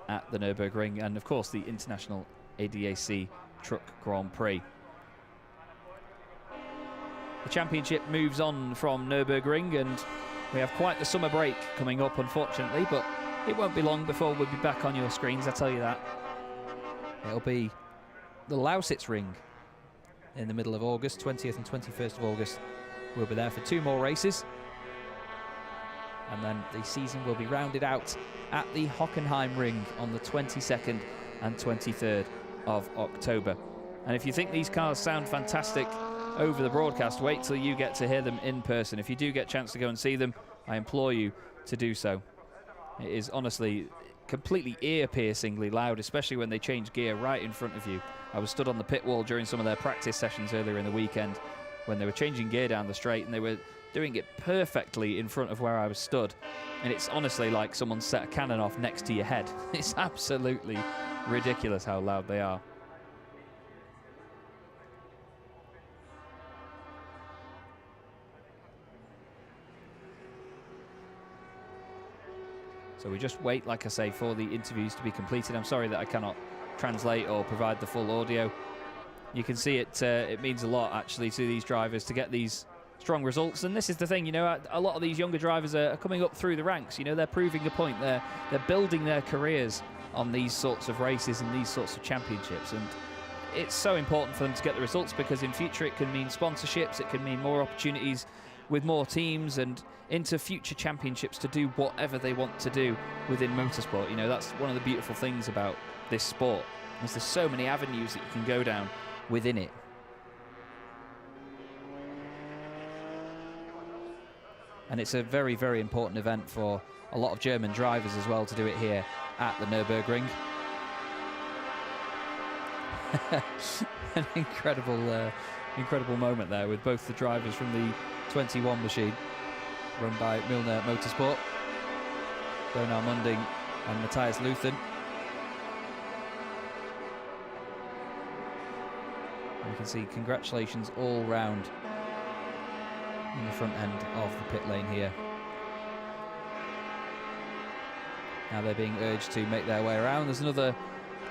[SPEAKER 1] at the Nürburgring, and of course the International ADAC Truck Grand Prix. The championship moves on from Nürburgring, and we have quite the summer break coming up, unfortunately, but it won't be long before we'll be back on your screens, I tell you that. It'll be the Lausitz Ring in the middle of August, 20th and 21st of August. We'll be there for 2 more races. And then the season will be rounded out at the Hockenheim Ring on the 22nd and 23rd of October. And if you think these cars sound fantastic over the broadcast, wait till you get to hear them in person. If you do get a chance to go and see them, I implore you to do so. It is honestly completely ear-piercingly loud, especially when they change gear right in front of you. I was stood on the pit wall during some of their practice sessions earlier in the weekend when they were changing gear down the straight, and they were doing it perfectly in front of where I was stood. And it's honestly like someone set a cannon off next to your head. It's absolutely ridiculous how loud they are. So we just wait, like I say, for the interviews to be completed. I'm sorry that I cannot translate or provide the full audio. You can see it means a lot, actually, to these drivers to get these strong results. And this is the thing, you know, a lot of these younger drivers are coming up through the ranks. You know, they're proving a point. They're building their careers on these sorts of races and these sorts of championships. And it's so important for them to get the results, because in future it can mean sponsorships, it can mean more opportunities with more teams and into future championships to do whatever they want to do within motorsport. You know, that's one of the beautiful things about this sport, is there's so many avenues that you can go down within it. And it's a very, very important event for a lot of German drivers as well to do it here at the Nürburgring. An incredible moment there with both the drivers from the 21 machine run by Milner Motorsport, Bernard Munding and Matthias Luthen. And you can see congratulations all round in the front end of the pit lane here. Now they're being urged to make their way around. There's another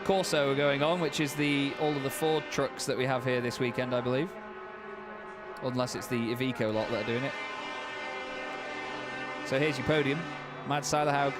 [SPEAKER 1] Corso going on, which is all of the Ford trucks that we have here this weekend, I believe. Unless it's the Iveco lot that are doing it. So here's your podium. Mads Seilerhaug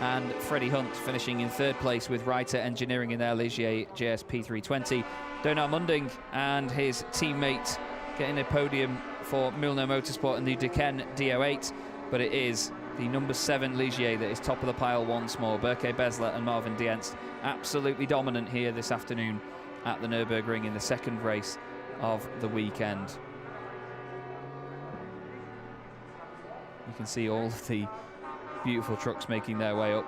[SPEAKER 1] and Freddie Hunt finishing in 3rd place with Reiter Engineering in their Ligier JS P320. Bernard Munding and his teammate getting a podium for Milner Motorsport in the Duquesne D08. But it is the number 7 Ligier that is top of the pile once more. Berke Bezler and Marvin Dienst absolutely dominant here this afternoon at the Nürburgring in the 2nd race of the weekend. You can see all of the beautiful trucks making their way up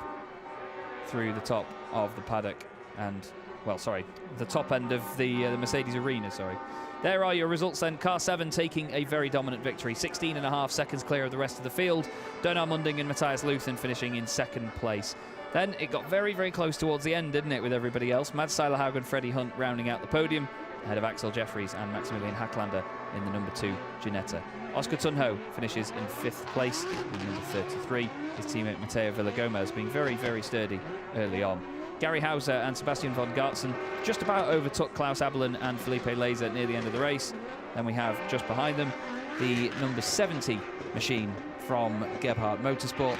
[SPEAKER 1] through the top of the paddock and, well, sorry, the top end of the Mercedes arena, sorry. There are your results then. Car 7 taking a very dominant victory. 16.5 seconds clear of the rest of the field. Bernard Munding and Matthias Luthen finishing in 2nd place. Then it got very, very close towards the end, didn't it, with everybody else? Mads Seilerhaug and Freddie Hunt rounding out the podium, ahead of Axel Jeffries and Maximilian Hacklander in the number 2 Ginetta. Oscar Tunho finishes in 5th place with number 33. His teammate Matteo Villagomez being very, very sturdy early on. Gary Hauser and Sebastian von Gartzen just about overtook Klaus Abelin and Felipe Laser near the end of the race. Then we have just behind them the number 70 machine from Gebhardt Motorsport,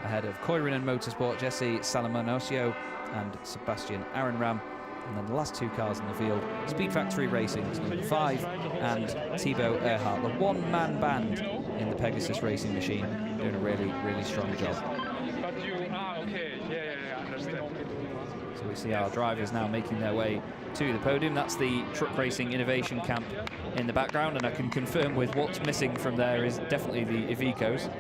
[SPEAKER 1] ahead of Koirinen Motorsport, Jesse Salimonosio and Sebastian Arenram. And then the last 2 cars in the field, Speed Factory Racing's number 5 and Thibaut Earhart, the one-man band in the Pegasus Racing machine, doing a really, really strong job. So we see our drivers now making their way to the podium. That's the Truck Racing Innovation Camp in the background, and I can confirm with what's missing from there is definitely the Ivecos.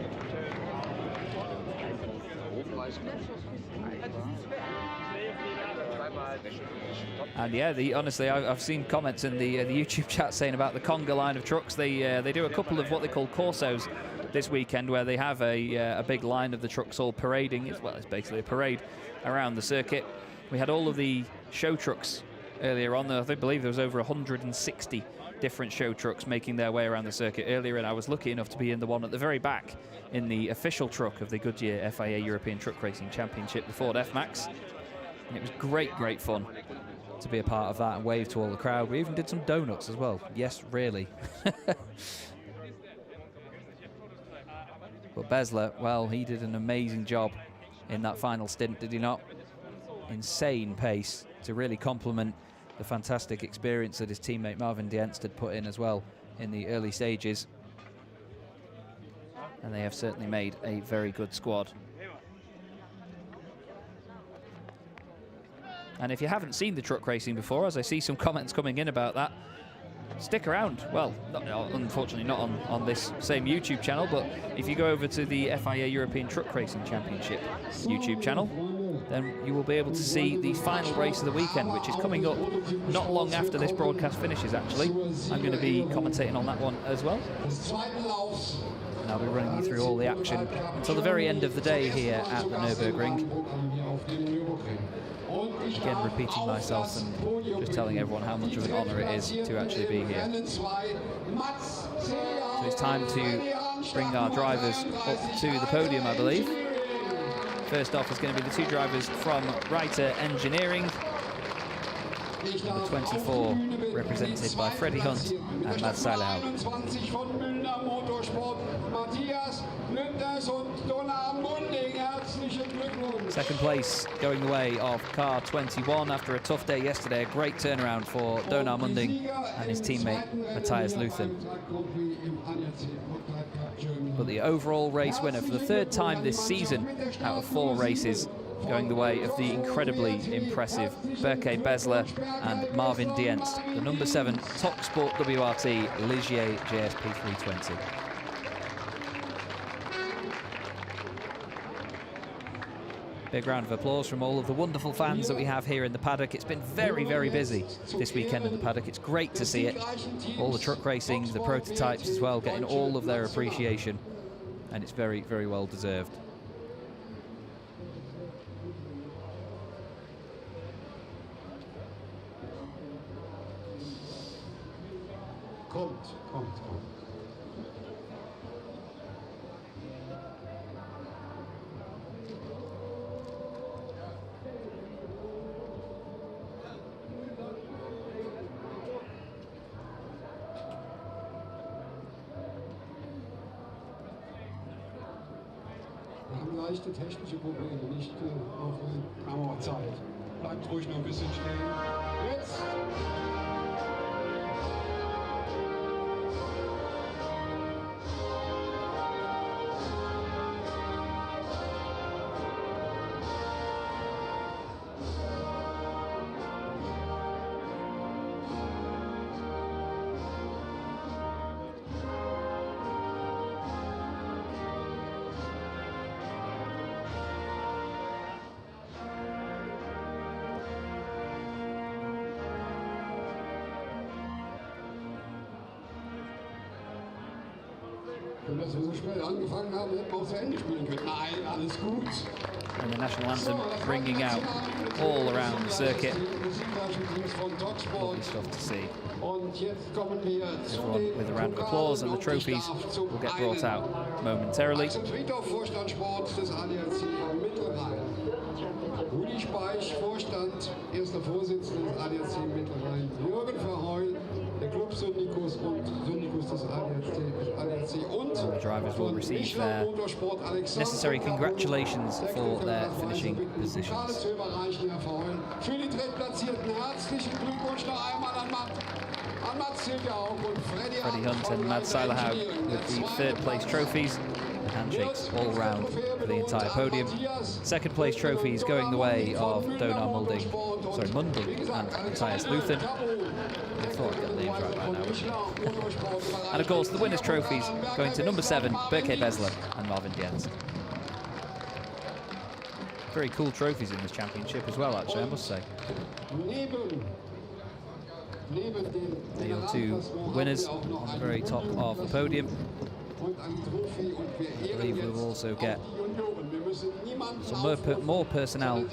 [SPEAKER 1] And yeah, honestly, I've seen comments in the YouTube chat saying about the conga line of trucks. They do a couple of what they call Corsos this weekend, where they have a big line of the trucks all parading. It's basically a parade around the circuit. We had all of the show trucks earlier on. I believe there was over 160 different show trucks making their way around the circuit earlier, and I was lucky enough to be in the one at the very back in the official truck of the Goodyear FIA European Truck Racing Championship, the Ford F-Max. And it was great, great fun. to be a part of that and wave to all the crowd. We even did some donuts as well. Yes, really. But Bezler, well, he did an amazing job in that final stint, did he not? Insane pace to really complement the fantastic experience that his teammate Marvin Dienst had put in as well in the early stages. And they have certainly made a very good squad. And if you haven't seen the truck racing before, as I see some comments coming in about that, stick around. Well, unfortunately not on this same YouTube channel, but if you go over to the FIA European Truck Racing Championship YouTube channel, then you will be able to see the final race of the weekend, which is coming up not long after this broadcast finishes, actually. I'm going to be commentating on that one as well. And I'll be running you through all the action until the very end of the day here at the Nürburgring. Again, repeating myself and just telling everyone how much of an honour it is to actually be here. So it's time to bring our drivers up to the podium, I believe. First off is going to be the two drivers from Reiter Engineering. Number 24, represented by Freddie Hunt and Mads Seilerhaug. Second place going the way of car 21 after a tough day yesterday. A great turnaround for Donar Munding and his teammate Matthias Luthen. But the overall race winner for the third time this season out of 4 races, going the way of the incredibly impressive Berke Bezler and Marvin Dienst, the number 7 Top Sport WRT Ligier JSP 320. Big round of applause from all of the wonderful fans that we have here in the paddock. It's been very, very busy this weekend in the paddock. It's great to see it. All the truck racing, the prototypes as well, getting all of their appreciation. And it's very, very well deserved.
[SPEAKER 2] Kommt. Wir haben leichte technische Probleme, nicht auf die Kammerzeit. Bleibt ruhig noch ein bisschen stehen. Jetzt! Dass wir so schnell angefangen haben, hätten wir auch zu Ende spielen können. Nein, alles gut.
[SPEAKER 1] And the national anthem ringing out all around the circuit. Lovely stuff to see. Everyone with a round of applause, and the trophies will get brought out momentarily.
[SPEAKER 2] Rudi Speich, Vorstand, erster Vorsitzender des ADAC Mittelrhein, Jürgen Verheul, der Club-Syndikus und Syndikus des ADAC und
[SPEAKER 1] the drivers will receive their necessary congratulations for their finishing positions.
[SPEAKER 2] Alles zu überreichen, Herr Verheul. Für die Drittplatzierten herzlichen Glückwunsch noch einmal an Mats Silberhaug und
[SPEAKER 1] Freddie Hunt and Mads Seilerhaug with the third place trophies. Handshakes all round for the entire podium. Second place trophies going the way of Donar Munding and Matthias Luthen. I thought I'd get the names right by now. And of course the winners' trophies going to number 7 Berke Bezler and Marvin Dienst. Very cool trophies in this championship as well, actually, I must say. There are your 2 winners on the very top of the podium. I believe we will also get some more personnel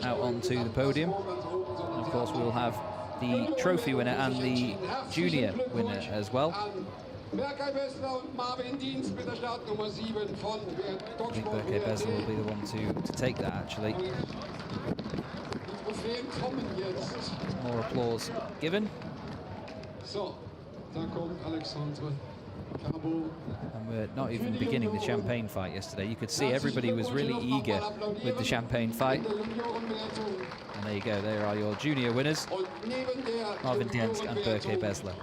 [SPEAKER 1] out onto the podium. And of course we will have the trophy winner and the junior winner as well. I think Berke Bezler will be the one to take that, actually. More applause given.
[SPEAKER 2] So, da kommt Alexandre Cabo.
[SPEAKER 1] And we're not even beginning the champagne fight yesterday. You could see everybody was really eager with the champagne fight. And there you go, there are your junior winners, Marvin Dienst and Berke Bezler.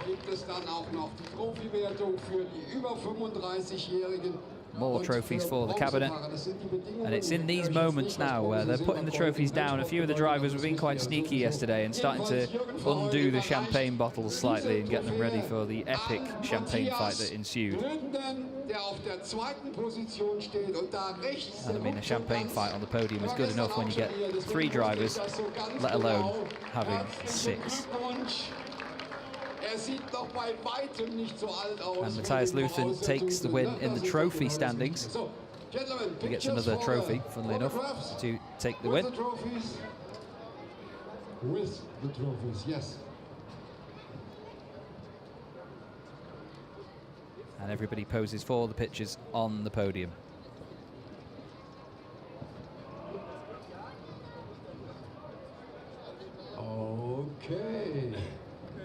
[SPEAKER 1] More trophies for the cabinet, and it's in these moments now where they're putting the trophies down. A few of the drivers were being quite sneaky yesterday and starting to undo the champagne bottles slightly and get them ready for the epic champagne fight that ensued. And I mean, a champagne fight on the podium is good enough when you get 3 drivers, let alone having 6. And Matthias Luthen takes the win in the trophy standings. He gets another trophy, funnily enough, to take the win.
[SPEAKER 2] With the trophies, yes.
[SPEAKER 1] And everybody poses for the pictures on the podium.
[SPEAKER 2] Okay.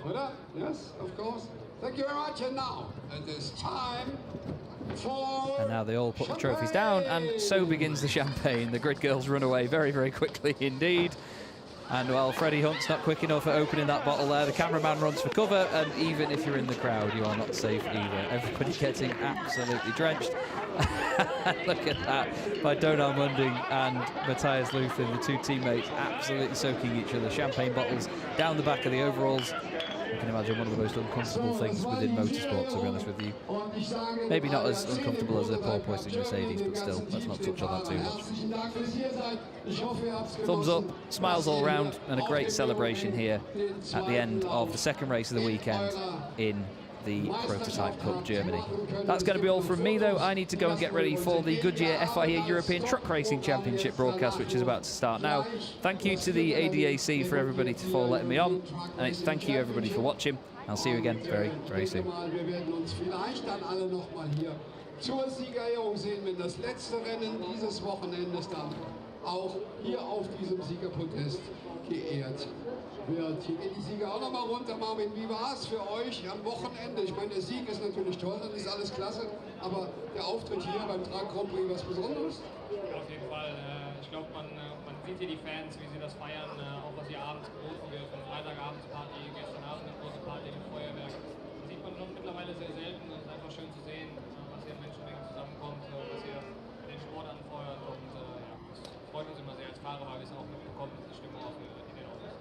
[SPEAKER 2] Oder? Yes, of course. Thank you very much. And now, it is time for...
[SPEAKER 1] And now they all put the trophies down, and so begins the champagne. The grid girls run away very, very quickly indeed. And, well, Freddie Hunt's not quick enough at opening that bottle there. The cameraman runs for cover, and even if you're in the crowd, you are not safe either. Everybody getting absolutely drenched. Look at that, by Donald Munding and Matthias Luthen, the 2 teammates absolutely soaking each other. Champagne bottles down the back of the overalls. I can imagine one of the most uncomfortable things within motorsport, to be honest with you. Maybe not as uncomfortable as a porpoising Mercedes, but still, let's not touch on that too much. Thumbs up, smiles all round, and a great celebration here at the end of the second race of the weekend in the Prototype Cup Germany. That's going to be all from me, though. I need to go and get ready for the Goodyear FIA European Truck Racing Championship broadcast, which is about to start now. Thank you to the ADAC for everybody for letting me on, and thank you everybody for watching. I'll see you again very, very soon.
[SPEAKER 2] Zur Siegerehrung sehen, wenn das letzte Rennen dieses Wochenendes dann auch hier auf diesem Siegerpodest geehrt wird. Hier geht die Sieger auch nochmal runter. Marvin, wie war es für euch am Wochenende? Ich meine, der Sieg ist natürlich toll, das ist alles klasse, aber der Auftritt hier beim Truck Grand Prix was Besonderes?
[SPEAKER 3] Ja, auf jeden Fall. Ich glaube, man sieht hier die Fans, wie sie das feiern, auch was hier abends geboten wird. Von Freitagabendsparty, gestern Abend eine große Party im Feuerwerk. Das sieht man schon mittlerweile sehr selten und es ist einfach schön zu sehen, was hier Menschenmengen zusammenkommt, was hier den Sport anfeuert, und ja, das freut uns immer sehr als Fahrer, weil wir es auch mitbekommen, die Stimmung auch in den Autos.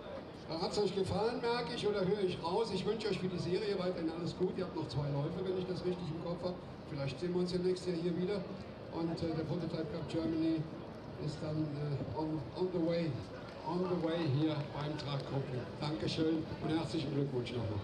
[SPEAKER 2] Hat es euch gefallen, merke ich, oder höre ich raus? Ich wünsche euch für die Serie weiterhin alles gut. Ihr habt noch 2 Läufe, wenn ich das richtig im Kopf habe. Vielleicht sehen wir uns ja nächstes Jahr hier wieder. Und der Prototype Cup Germany ist dann on the way hier beim Truck Grand Prix. Dankeschön und herzlichen Glückwunsch nochmal.